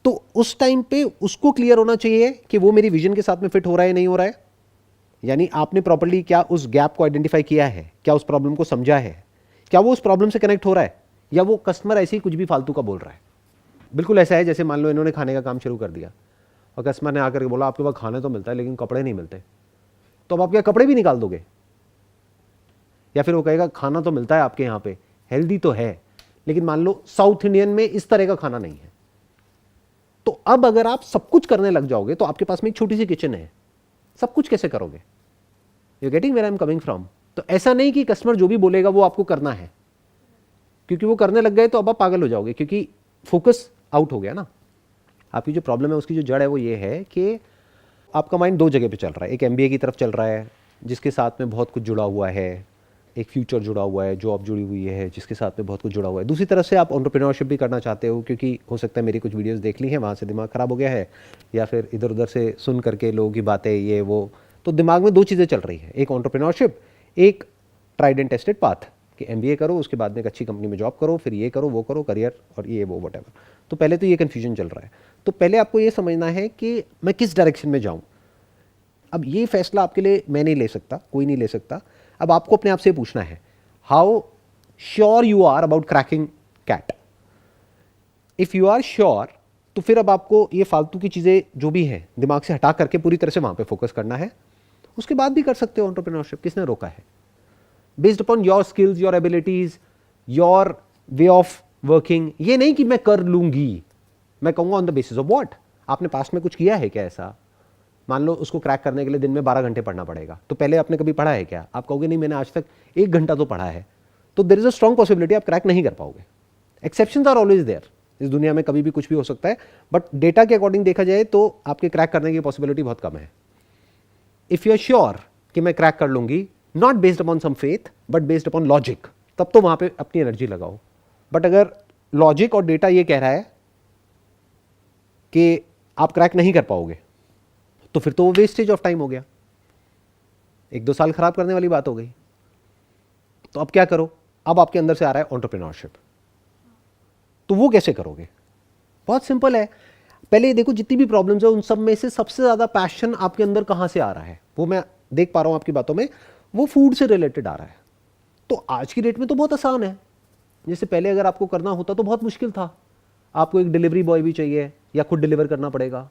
तो उस टाइम पे उसको क्लियर होना चाहिए कि वो मेरी विजन के साथ में फिट हो रहा है नहीं हो रहा है। यानी आपने प्रॉपर्ली क्या उस गैप को आइडेंटिफाई किया है, क्या उस प्रॉब्लम को समझा है, क्या वो उस प्रॉब्लम से कनेक्ट हो रहा है, या वो कस्टमर ऐसे ही कुछ भी फालतू का बोल रहा है। बिल्कुल ऐसा है जैसे मान लो इन्होंने खाने का काम शुरू कर दिया और कस्टमर ने आकर के बोला आपके पास खाने तो मिलता है लेकिन कपड़े नहीं मिलते, तो अब आप क्या कपड़े भी निकाल दोगे? या फिर वो कहेगा खाना तो मिलता है आपके यहाँ पे, हेल्दी तो है, लेकिन मान लो साउथ इंडियन में इस तरह का खाना नहीं है। तो अब अगर आप सब कुछ करने लग जाओगे तो आपके पास में एक छोटी सी किचन है, सब कुछ कैसे करोगे? You getting where I am coming from? तो ऐसा नहीं कि कस्टमर जो भी बोलेगा वो आपको करना है, क्योंकि वो करने लग गए तो अब आप पागल हो जाओगे, क्योंकि फोकस आउट हो गया ना। आपकी जो प्रॉब्लम है उसकी जो जड़ है वो ये है कि आपका माइंड दो जगह पे चल रहा है। एक MBA की तरफ चल रहा है जिसके साथ में बहुत कुछ जुड़ा हुआ है, एक फ्यूचर जुड़ा हुआ है, जॉब जुड़ी हुई है जिसके साथ में बहुत कुछ जुड़ा हुआ है। दूसरी तरफ से आप एंटरप्रेन्योरशिप भी करना चाहते हो, क्योंकि हो सकता है मेरी कुछ वीडियोस देख ली हैं, वहाँ से दिमाग ख़राब हो गया है, या फिर इधर उधर से सुन करके लोगों की बातें ये वो, तो दिमाग में दो चीज़ें चल रही हैं, एक एंटरप्रेन्योरशिप, एक ट्राइड एंड टेस्टेड पाथ कि MBA करो, उसके बाद में एक अच्छी कंपनी में जॉब करो, फिर ये करो वो करो, करियर और ये वो वटेवर। तो पहले तो ये कन्फ्यूजन चल रहा है। तो पहले आपको ये समझना है कि मैं किस डायरेक्शन में जाऊँ। अब ये फैसला आपके लिए मैं नहीं ले सकता, कोई नहीं ले सकता। अब आपको अपने आप से पूछना है, how sure you are about cracking CAT. If you are sure तो फिर अब आपको ये फालतू की चीज़ें जो भी हैं दिमाग से हटा करके पूरी तरह से वहाँ पे फोकस करना है। उसके बाद भी कर सकते हो एंटरप्रेन्योरशिप, किसने रोका है? Based upon your skills, your abilities, your way of working. ये नहीं कि मैं कर लूँगी, मैं कहूँगा on the basis of what. आपने पास्ट में कुछ किया है क्या ऐसा? मान लो उसको क्रैक करने के लिए दिन में 12 घंटे पढ़ना पड़ेगा, तो पहले आपने कभी पढ़ा है क्या? आप कहोगे नहीं मैंने आज तक 1 घंटा तो पढ़ा है, तो there is a strong possibility आप क्रैक नहीं कर पाओगे। एक्सेप्शंस आर ऑलवेज देयर, इस दुनिया में कभी भी कुछ भी हो सकता है, बट डेटा के अकॉर्डिंग देखा जाए तो आपके क्रैक करने की पॉसिबिलिटी बहुत कम है। इफ़ यू आर श्योर कि मैं क्रैक कर लूंगी, not based upon some faith but based upon logic, तब तो वहां पे अपनी एनर्जी लगाओ। बट अगर लॉजिक और डेटा ये कह रहा है कि आप क्रैक नहीं कर पाओगे, तो फिर तो वो वेस्टेज ऑफ टाइम हो गया, 1-2 साल खराब करने वाली बात हो गई। तो अब क्या करो? अब आपके अंदर से आ रहा है एंटरप्रेन्योरशिप, तो वो कैसे करोगे? बहुत सिंपल है। पहले ये देखो जितनी भी प्रॉब्लम्स है उन सब में से सबसे ज़्यादा पैशन आपके अंदर कहाँ से आ रहा है, वो मैं देख पा रहा हूँ आपकी बातों में, वो फूड से रिलेटेड आ रहा है। तो आज की डेट में तो बहुत आसान है, जैसे पहले अगर आपको करना होता तो बहुत मुश्किल था, आपको एक डिलीवरी बॉय भी चाहिए या खुद डिलीवर करना पड़ेगा।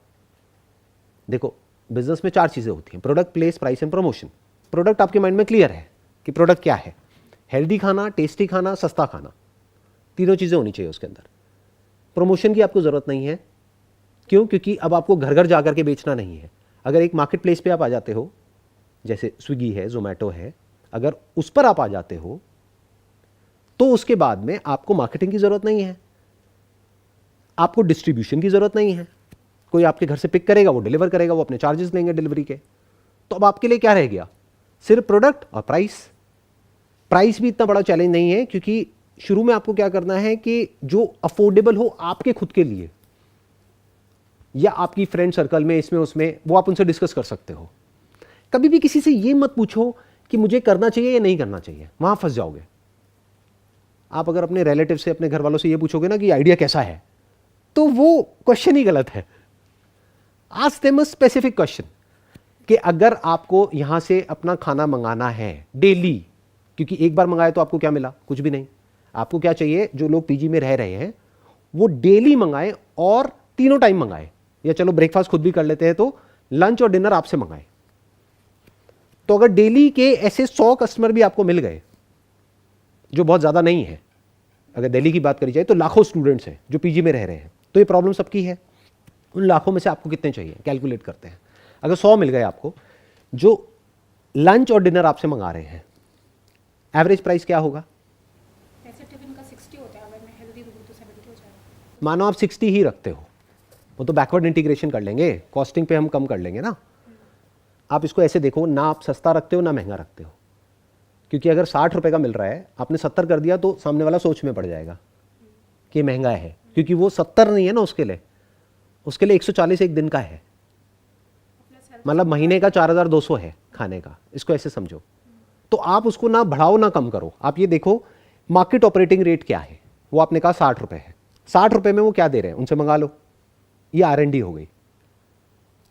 देखो बिजनेस में 4 चीज़ें होती हैं, product, place, price and promotion. Product आपके माइंड में क्लियर है कि प्रोडक्ट क्या है, हेल्दी खाना, टेस्टी खाना, सस्ता खाना, तीनों चीज़ें होनी चाहिए उसके अंदर। प्रमोशन की आपको ज़रूरत नहीं है, क्यों? क्योंकि अब आपको घर घर जाकर के बेचना नहीं है। अगर एक मार्केट प्लेस पे आप आ जाते हो, जैसे स्विगी है, जोमेटो है, अगर उस पर आप आ जाते हो तो उसके बाद में आपको मार्केटिंग की ज़रूरत नहीं है, आपको डिस्ट्रीब्यूशन की ज़रूरत नहीं है। कोई आपके घर से पिक करेगा, वो डिलीवर करेगा, वो अपने चार्जेस लेंगे डिलीवरी के। तो अब आपके लिए क्या रह गया? सिर्फ प्रोडक्ट और प्राइस। प्राइस भी इतना बड़ा चैलेंज नहीं है, क्योंकि शुरू में आपको क्या करना है कि जो अफोर्डेबल हो आपके खुद के लिए या आपकी फ्रेंड सर्कल में, इसमें उसमें, वो आप उनसे डिस्कस कर सकते हो। कभी भी किसी से ये मत पूछो कि मुझे करना चाहिए या नहीं करना चाहिए, वहां फंस जाओगे। आप अगर अपने रिलेटिव से, अपने घर वालों से ये पूछोगे ना कि आइडिया कैसा है, तो वो क्वेश्चन ही गलत है। Ask them a specific question कि अगर आपको यहां से अपना खाना मंगाना है डेली, क्योंकि एक बार मंगाए तो आपको क्या मिला? कुछ भी नहीं। आपको क्या चाहिए? जो लोग पीजी में रह रहे हैं वो डेली मंगाए और तीनों टाइम मंगाए, या चलो ब्रेकफास्ट खुद भी कर लेते हैं तो लंच और डिनर आपसे मंगाए। तो अगर डेली के ऐसे 100 कस्टमर भी आपको मिल गए, जो बहुत ज्यादा नहीं है, अगर दिल्ली की बात करी जाए तो लाखों स्टूडेंट्स हैं जो पीजी में रह रहे हैं, तो ये प्रॉब्लम सबकी है। उन लाखों में से आपको कितने चाहिए, कैलकुलेट करते हैं। अगर 100 मिल गए आपको जो लंच और डिनर आपसे मंगा रहे हैं, एवरेज प्राइस क्या होगा? वैसे टिफिन का 60 मानो आप 60 ही रखते हो, वो तो बैकवर्ड इंटीग्रेशन कर लेंगे, कॉस्टिंग पे हम कम कर लेंगे ना। आप इसको ऐसे देखो, ना आप सस्ता रखते हो ना महंगा रखते हो, क्योंकि अगर 60 रुपये का मिल रहा है, आपने 70 कर दिया तो सामने वाला सोच में पड़ जाएगा कि महंगा है, क्योंकि वो 70 नहीं है ना उसके लिए 140 एक दिन का है, मतलब महीने का 4200 है खाने का, इसको ऐसे समझो। तो आप उसको ना बढ़ाओ ना कम करो, आप ये देखो मार्केट ऑपरेटिंग रेट क्या है, वो आपने कहा 60 रुपये है, 60 रुपये में वो क्या दे रहे हैं उनसे मंगा लो, ये R&D हो गई।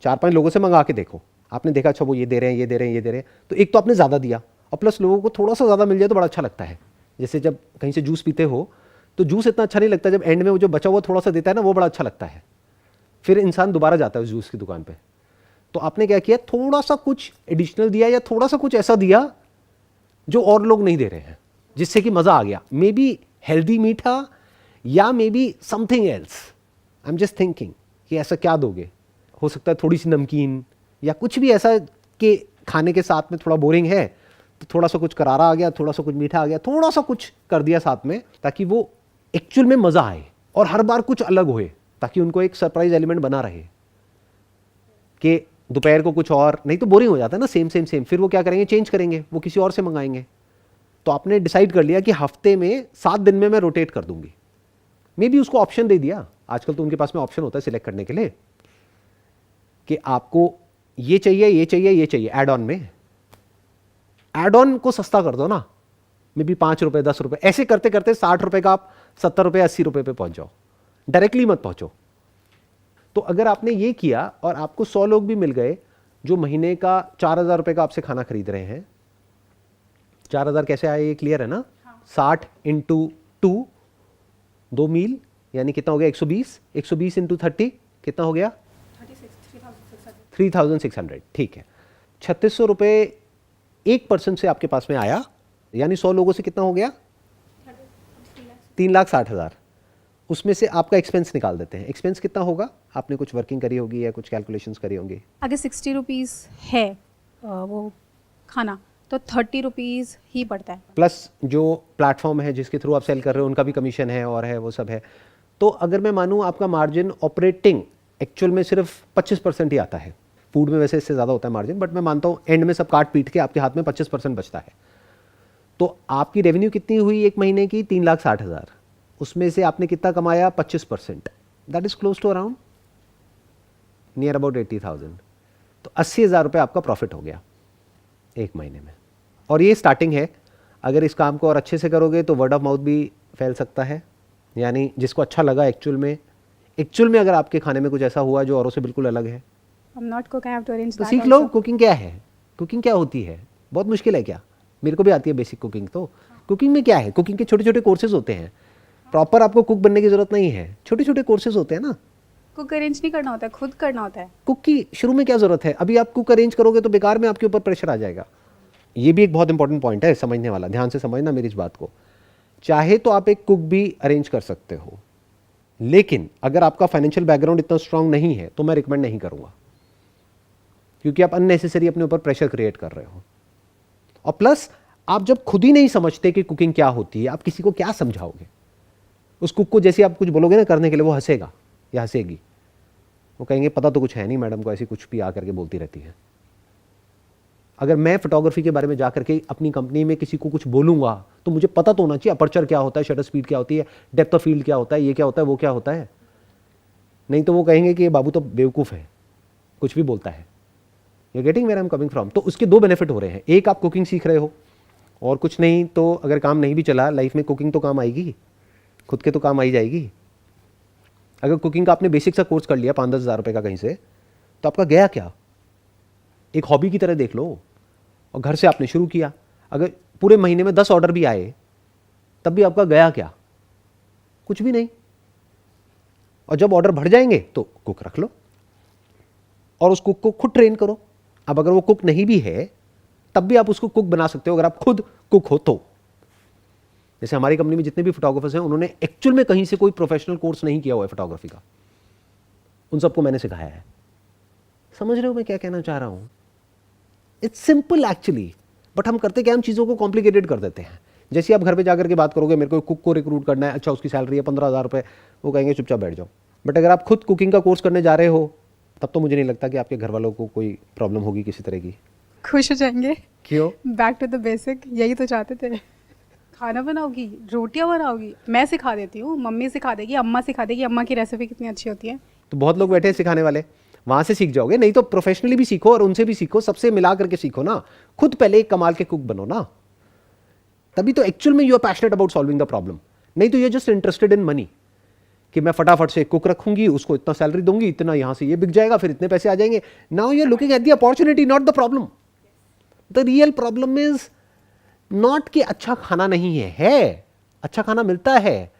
4-5 लोगों से मंगा के देखो, आपने देखा अच्छा वो ये दे रहे हैं, ये दे रहे हैं, ये दे रहे हैं, तो एक तो आपने ज़्यादा दिया और प्लस लोगों को थोड़ा सा ज़्यादा मिल जाए तो बड़ा अच्छा लगता है। जैसे जब कहीं से जूस पीते हो तो जूस इतना अच्छा नहीं लगता, जब एंड में वो जो बचा हुआ थोड़ा सा देता है ना, वो बड़ा अच्छा लगता है, फिर इंसान दोबारा जाता है उस जूस की दुकान पे। तो आपने क्या किया, थोड़ा सा कुछ एडिशनल दिया, या थोड़ा सा कुछ ऐसा दिया जो और लोग नहीं दे रहे हैं, जिससे कि मज़ा आ गया। मे बी हेल्दी मीठा या may be something else, I am just thinking कि ऐसा क्या दोगे। हो सकता है थोड़ी सी नमकीन या कुछ भी ऐसा कि खाने के साथ में थोड़ा बोरिंग है तो थोड़ा सा कुछ करारा आ गया, थोड़ा सा कुछ मीठा आ गया, थोड़ा सा कुछ कर दिया साथ में, ताकि वो एक्चुअल में मज़ा आए और हर बार कुछ अलग होए, ताकि उनको एक सरप्राइज एलिमेंट बना रहे कि दोपहर को कुछ और, नहीं तो बोरिंग हो जाता है ना सेम सेम सेम, फिर वो क्या करेंगे, चेंज करेंगे, वो किसी और से मंगाएंगे। तो आपने डिसाइड कर लिया कि हफ्ते में 7 दिन में मैं रोटेट कर दूंगी, मे बी उसको ऑप्शन दे दिया। आजकल तो उनके पास में ऑप्शन होता है सिलेक्ट करने के लिए कि आपको ये चाहिए, ये चाहिए, ये चाहिए, एड ऑन में। एड ऑन को सस्ता कर दो ना, मे बी 5 रुपए 10 रुपए, ऐसे करते करते 60 रुपए का आप 70 रुपए 80 रुपए पे पहुंच जाओ, डायरेक्टली मत पहुंचो। तो अगर आपने ये किया और आपको 100 लोग भी मिल गए जो महीने का 4000 रुपए का आपसे खाना खरीद रहे हैं, 4000 कैसे आए ये क्लियर है ना? 60 इंटू 2, 2 मील यानी कितना हो गया, 120, 120 इंटू 30 कितना हो गया, 3600, ठीक है। 3600 रुपए एक पर्सन से आपके पास में आया, यानी 100 लोगों से कितना हो गया, 3,60,000। उसमें से आपका एक्सपेंस निकाल देते हैं, एक्सपेंस कितना होगा, आपने कुछ वर्किंग करी होगी या कुछ कैलकुलेशंस करी होंगी। अगर 60 रुपीज़ है वो खाना तो 30 रुपीज़ ही पड़ता है, प्लस जो प्लेटफॉर्म है जिसके थ्रू आप सेल कर रहे हो उनका भी कमीशन है और है वो सब है। तो अगर मैं मानूँ आपका मार्जिन ऑपरेटिंग एक्चुअल में सिर्फ 25% ही आता है, फूड में वैसे इससे ज़्यादा होता है मार्जिन, बट मैं मानता हूँ एंड में सब काट पीट के आपके हाथ में 25% बचता है। तो आपकी रेवेन्यू कितनी हुई एक महीने की, 3,60,000, उसमें से आपने कितना कमाया, 25%, that is close to around near about 80,000। तो 80,000 रुपये आपका प्रॉफिट हो गया एक महीने में। और ये स्टार्टिंग है, अगर इस काम को और अच्छे से करोगे तो वर्ड ऑफ माउथ भी फैल सकता है, यानी जिसको अच्छा लगा एक्चुअल में अगर आपके खाने में कुछ ऐसा हुआ जो औरों से बिल्कुल अलग है, I'm not cook, I have to arrange तो that सीख लो also. कुकिंग क्या है, कुकिंग क्या होती है, बहुत मुश्किल है क्या, मेरे को भी आती है बेसिक कुकिंग। तो कुकिंग में क्या है, कुकिंग के छोटे छोटे कोर्सेज होते हैं, प्रॉपर आपको कुक बनने की जरूरत नहीं है, छोटे छोटे कोर्सेज होते हैं ना। कुक अरेंज नहीं करना होता है, खुद करना होता है। कुक की शुरू में क्या जरूरत है, अभी आप कुक अरेंज करोगे तो बेकार में आपके ऊपर प्रेशर आ जाएगा। ये भी एक बहुत इंपॉर्टेंट पॉइंट है समझने वाला, ध्यान से समझना मेरी इस बात को। चाहे तो आप एक कुक भी अरेंज कर सकते हो, लेकिन अगर आपका फाइनेंशियल बैकग्राउंड इतना स्ट्रांग नहीं है तो मैं रिकमेंड नहीं करूंगा, क्योंकि आप अननेसेसरी अपने ऊपर प्रेशर क्रिएट कर रहे हो। और प्लस आप जब खुद ही नहीं समझते कि कुकिंग क्या होती है, आप किसी को क्या समझाओगे। उस कुक को जैसे आप कुछ बोलोगे ना करने के लिए, वो हंसेगा या हंसेगी, वो कहेंगे पता तो कुछ है नहीं मैडम को, ऐसी कुछ भी आ करके बोलती रहती है। अगर मैं फोटोग्राफी के बारे में जा करके अपनी कंपनी में किसी को कुछ बोलूंगा तो मुझे पता तो होना चाहिए अपर्चर क्या होता है, शटर स्पीड क्या होती है, डेप्थ ऑफ फील्ड क्या होता है, ये क्या होता है, वो क्या होता है। नहीं तो वो कहेंगे कि ये बाबू तो बेवकूफ़ है, कुछ भी बोलता है। You getting where I am coming from. तो उसके 2 बेनिफिट हो रहे हैं, एक आप कुकिंग सीख रहे हो, और कुछ नहीं तो अगर काम नहीं भी चला लाइफ में, कुकिंग तो काम आएगी, खुद के तो काम आई जाएगी। अगर कुकिंग का आपने बेसिक सा कोर्स कर लिया 5-10 हज़ार रुपये का कहीं से, तो आपका गया क्या, एक हॉबी की तरह देख लो। और घर से आपने शुरू किया, अगर पूरे महीने में 10 ऑर्डर भी आए तब भी आपका गया क्या, कुछ भी नहीं। और जब ऑर्डर बढ़ जाएंगे तो कुक रख लो और उस कुक को खुद ट्रेन करो। अब अगर वो कुक नहीं भी है तब भी आप उसको कुक बना सकते हो अगर आप खुद कुक हो तो। जैसे हमारी कंपनी में जितने भी फोटोग्राफर्स हैं उन्होंने एक्चुअल में कहीं से कोई प्रोफेशनल कोर्स नहीं किया हुआ है फोटोग्राफी का, उन सबको मैंने सिखाया है। समझ रहे हो मैं क्या कहना चाह रहा हूं? इट्स सिंपल एक्चुअली, बट हम करते क्या, हम चीज़ों को कॉम्प्लिकेटेड कर देते हैं। जैसे आप घर पे जाकर के बात करोगे मेरे को कुक को रिक्रूट करना है, अच्छा उसकी सैलरी है 15,000 रुपये, वो कहेंगे चुपचाप बैठ जाओ। बट अगर आप खुद कुकिंग का कोर्स करने जा रहे हो तब तो मुझे नहीं लगता कि आपके घर वालों को कोई प्रॉब्लम होगी किसी तरह की। खुश हो जाएंगे। क्यों? बैक टू द बेसिक, यही तो चाहते थे। खाना बनाओगी, रोटियां बनाओगी, मैं सिखा देती हूँ, मम्मी सिखा देगी, अम्मा सिखा देगी, अम्मा की रेसिपी कितनी अच्छी होती है। तो बहुत लोग बैठे हैं सिखाने वाले, वहाँ से सीख जाओगे, नहीं तो प्रोफेशनली भी सीखो और उनसे भी सीखो, सबसे मिला करके सीखो ना। खुद पहले एक कमाल के कुक बनो ना, तभी तो एक्चुअल में you are passionate about solving the problem. नहीं तो you are just interested in money कि मैं फटाफट से कुक रखूंगी, उसको इतना सैलरी दूंगी, इतना यहाँ से ये बिक जाएगा, फिर इतने पैसे आ जाएंगे। Now you are looking at the opportunity, not the problem. The real problem is not कि अच्छा खाना नहीं है, अच्छा खाना मिलता है।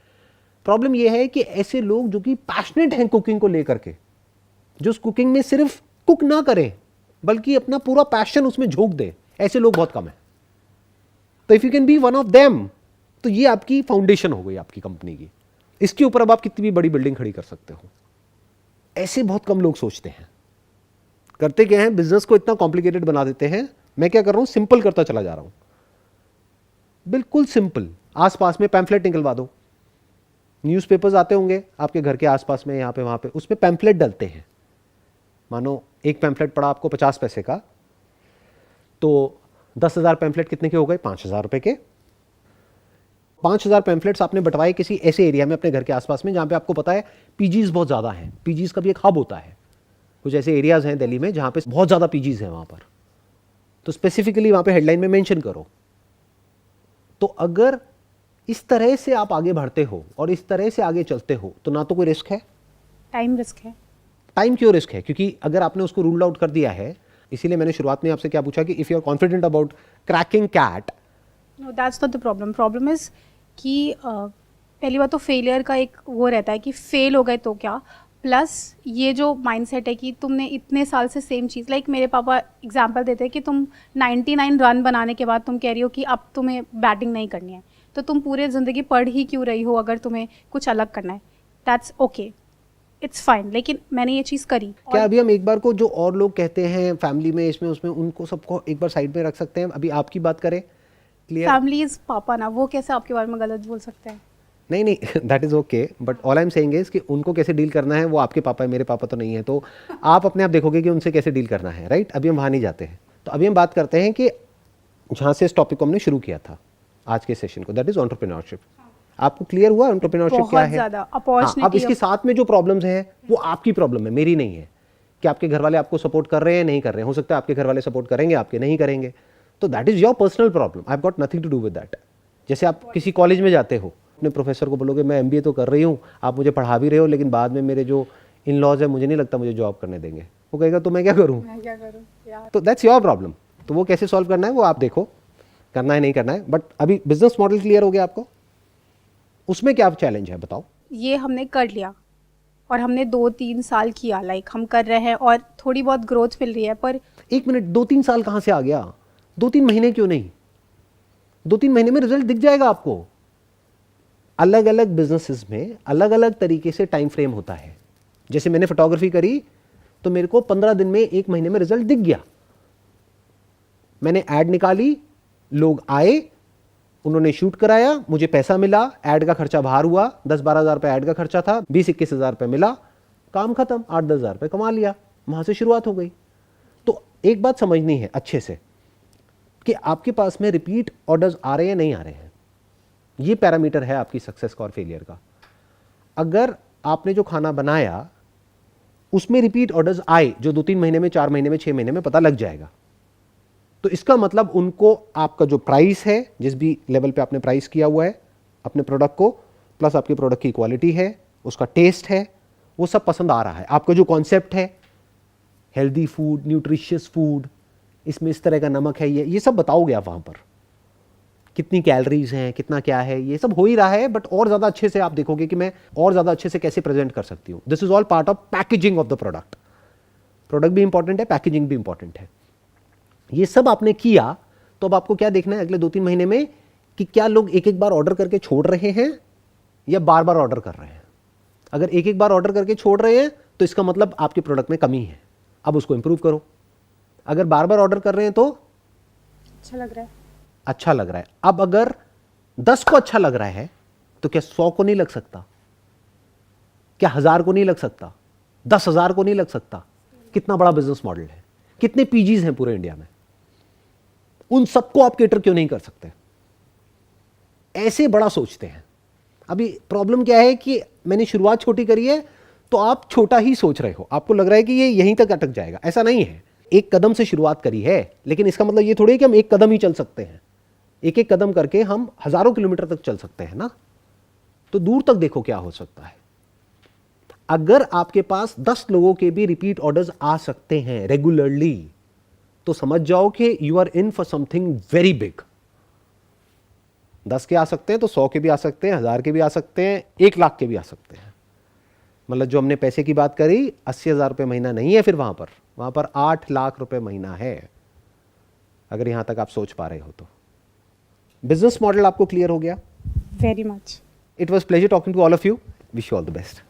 प्रॉब्लम यह है कि ऐसे लोग जो कि पैशनेट हैं कुकिंग को लेकर के, जो उस कुकिंग में सिर्फ कुक ना करें बल्कि अपना पूरा पैशन उसमें झोंक दे, ऐसे लोग बहुत कम है। तो if you can be one of them, तो ये आपकी फाउंडेशन हो गई आपकी कंपनी की। इसके ऊपर अब आप कितनी भी बड़ी बिल्डिंग खड़ी कर सकते हो। ऐसे बहुत कम लोग सोचते हैं। करते क्या है, बिजनेस को इतना कॉम्प्लिकेटेड बना देते हैं। मैं क्या कर रहा हूं, सिंपल करता चला जा रहा हूं, बिल्कुल सिंपल। आसपास में पैम्फलेट निकलवा दो, न्यूज़पेपर्स आते होंगे आपके घर के आसपास में, यहां पे वहां पे, उसमें पैम्फलेट डलते हैं। मानो एक पैम्फलेट पड़ा आपको 50 पैसे का, तो 10,000 पैम्फलेट कितने के हो गए? 5,000 रुपए के। 5,000 पैम्फलेट्स आपने बंटवाए किसी ऐसे एरिया में अपने घर के आसपास में जहां पे आपको पता है पीजीज बहुत ज़्यादा हैं। पीजीज का भी एक हब होता है। कुछ ऐसे एरियाज हैं दिल्ली में जहां पे बहुत ज़्यादा पीजीज हैं वहां पर, तो स्पेसिफिकली वहां पे हेडलाइन में मेंशन करो। तो अगर इस तरह से आप आगे बढ़ते हो और इस तरह से आगे चलते हो तो ना तो कोई रिस्क है। टाइम रिस्क है। टाइम क्यों रिस्क है? क्योंकि अगर आपने उसको रूल आउट कर दिया है, इसीलिए मैंने शुरुआत में आपसे क्या पूछा कि if you are confident about cracking CAT. No, that's not the problem. Problem is कि पहली बात तो फेलियर का एक वो रहता है कि फेल हो गए तो क्या, प्लस ये जो माइंडसेट है कि तुमने इतने साल से सेम चीज़, लाइक मेरे पापा एग्जांपल देते हैं कि तुम 99 रन बनाने के बाद तुम कह रही हो कि अब तुम्हें बैटिंग नहीं करनी है, तो तुम पूरे ज़िंदगी पढ़ ही क्यों रही हो अगर तुम्हें कुछ अलग करना है। That's okay, it's fine. लेकिन मैंने ये चीज़ करी। क्या अभी हम एक बार को जो और लोग कहते हैं फैमिली में, इसमें उसमें, उनको सबको एक बार साइड में रख सकते हैं? अभी आपकी बात करें, क्लियर? फैमिली इज पापा ना, वो कैसे आपके बारे में गलत बोल सकते हैं? नहीं नहीं, that is okay, but all I am saying is कि उनको कैसे डील करना है वो आपके पापा है, मेरे पापा तो नहीं है, तो आप अपने आप देखोगे कि उनसे कैसे डील करना है, राइट? अभी हम वहाँ नहीं जाते हैं। तो अभी हम बात करते हैं कि जहाँ से इस टॉपिक को हमने शुरू किया था आज के सेशन को, दैट इज एंटरप्रेन्योरशिप। आपको क्लियर हुआ एंटरप्रेन्योरशिप क्या है? हाँ, अब इसके साथ में जो प्रॉब्लम्स हैं वो आपकी प्रॉब्लम है, मेरी नहीं है। कि आपके घर वाले आपको सपोर्ट कर रहे हैं, नहीं कर रहे हैं। हो सकता है आपके घर वाले सपोर्ट करेंगे, आपके नहीं करेंगे, तो that is your personal problem. I have got nothing to do with that. जैसे आप किसी कॉलेज में जाते हो, अपने प्रोफेसर को बोलोगे मैं MBA तो कर रही हूँ, आप मुझे पढ़ा भी रहे हो, लेकिन बाद में मेरे जो इन लॉज है मुझे नहीं लगता मुझे जॉब करने देंगे। वो कहेगा तो मैं क्या करूँ? तो दैट्स योर प्रॉब्लम। तो वो कैसे सॉल्व करना है वो आप देखो, करना है नहीं करना है। बट अभी बिजनेस मॉडल क्लियर हो गया आपको, उसमें क्या चैलेंज है बताओ? ये हमने कर लिया और हमने 2-3 साल किया, लाइक हम कर रहे हैं और थोड़ी बहुत ग्रोथ मिल रही है। पर एक मिनट, 2-3 साल कहाँ से आ गया? 2-3 महीने क्यों नहीं? 2-3 महीने में रिजल्ट दिख जाएगा आपको। अलग अलग बिजनेसेस में अलग अलग तरीके से टाइम फ्रेम होता है। जैसे मैंने फोटोग्राफी करी तो मेरे को 15 दिन में, 1 महीने में रिजल्ट दिख गया। मैंने ऐड निकाली, लोग आए, उन्होंने शूट कराया, मुझे पैसा मिला, ऐड का खर्चा बाहर हुआ, 10-12 हज़ार रुपये ऐड का खर्चा था, 20-21 हज़ार रुपये मिला, काम खत्म, 8-10 हज़ार रुपये कमा लिया, वहां से शुरुआत हो गई। तो एक बात समझनी है अच्छे से कि आपके पास में रिपीट ऑर्डर्स आ रहे हैं नहीं आ रहे हैं, ये पैरामीटर है आपकी सक्सेस का और फेलियर का। अगर आपने जो खाना बनाया उसमें रिपीट ऑर्डर्स आए, जो 2-3 महीने में, 4 महीने में, 6 महीने में पता लग जाएगा, तो इसका मतलब उनको आपका जो प्राइस है, जिस भी लेवल पे आपने प्राइस किया हुआ है अपने प्रोडक्ट को, प्लस आपके प्रोडक्ट की क्वालिटी है, उसका टेस्ट है, वो सब पसंद आ रहा है। आपका जो कॉन्सेप्ट है, हेल्दी फूड, न्यूट्रिशियस फूड, इसमें इस तरह का नमक है, ये सब बताओगे आप वहाँ पर, कितनी कैलोरीज हैं, कितना क्या है, ये सब हो ही रहा है। बट और ज़्यादा अच्छे से आप देखोगे कि मैं और ज़्यादा अच्छे से कैसे प्रेजेंट कर सकती हूँ। This is all part of packaging of the product. Product भी इंपॉर्टेंट है, पैकेजिंग भी इंपॉर्टेंट है। ये सब आपने किया, तो अब आपको क्या देखना है अगले 2-3 महीने में कि क्या लोग एक एक बार ऑर्डर करके छोड़ रहे हैं या बार बार ऑर्डर कर रहे हैं। अगर एक एक बार ऑर्डर करके छोड़ रहे हैं तो इसका मतलब आपके प्रोडक्ट में कमी है, अब उसको इंप्रूव करो। अगर बार बार ऑर्डर कर रहे हैं तो अच्छा लग रहा है। अच्छा लग रहा है। अब अगर 10 को अच्छा लग रहा है तो क्या 100 को नहीं लग सकता? क्या 1000 को नहीं लग सकता? 10,000 को नहीं लग सकता? कितना बड़ा बिजनेस मॉडल है, कितने पीजीज हैं पूरे इंडिया में, उन सबको आप केटर क्यों नहीं कर सकते? ऐसे बड़ा सोचते हैं। अभी प्रॉब्लम क्या है कि मैंने शुरुआत छोटी करी है तो आप छोटा ही सोच रहे हो, आपको लग रहा है कि ये यहीं तक अटक जाएगा। ऐसा नहीं है, एक कदम से शुरुआत करी है, लेकिन इसका मतलब ये थोड़ी है कि हम एक कदम ही चल सकते हैं। एक एक कदम करके हम हजारों किलोमीटर तक चल सकते हैं ना। तो दूर तक देखो क्या हो सकता है। अगर आपके पास 10 लोगों के भी रिपीट ऑर्डर्स आ सकते हैं रेगुलरली, तो समझ जाओ कि you are in for something very big. 10 के आ सकते हैं तो 100 के भी आ सकते हैं, 1000 के भी आ सकते हैं, 1 लाख के भी आ सकते हैं। मतलब जो हमने पैसे की बात करी, 80,000 रुपये महीना नहीं है, फिर वहां पर 8 लाख रुपए महीना है, अगर यहां तक आप सोच पा रहे हो तो। बिजनेस मॉडल आपको क्लियर हो गया? Very much. It was pleasure talking to all of you. Wish you all the best.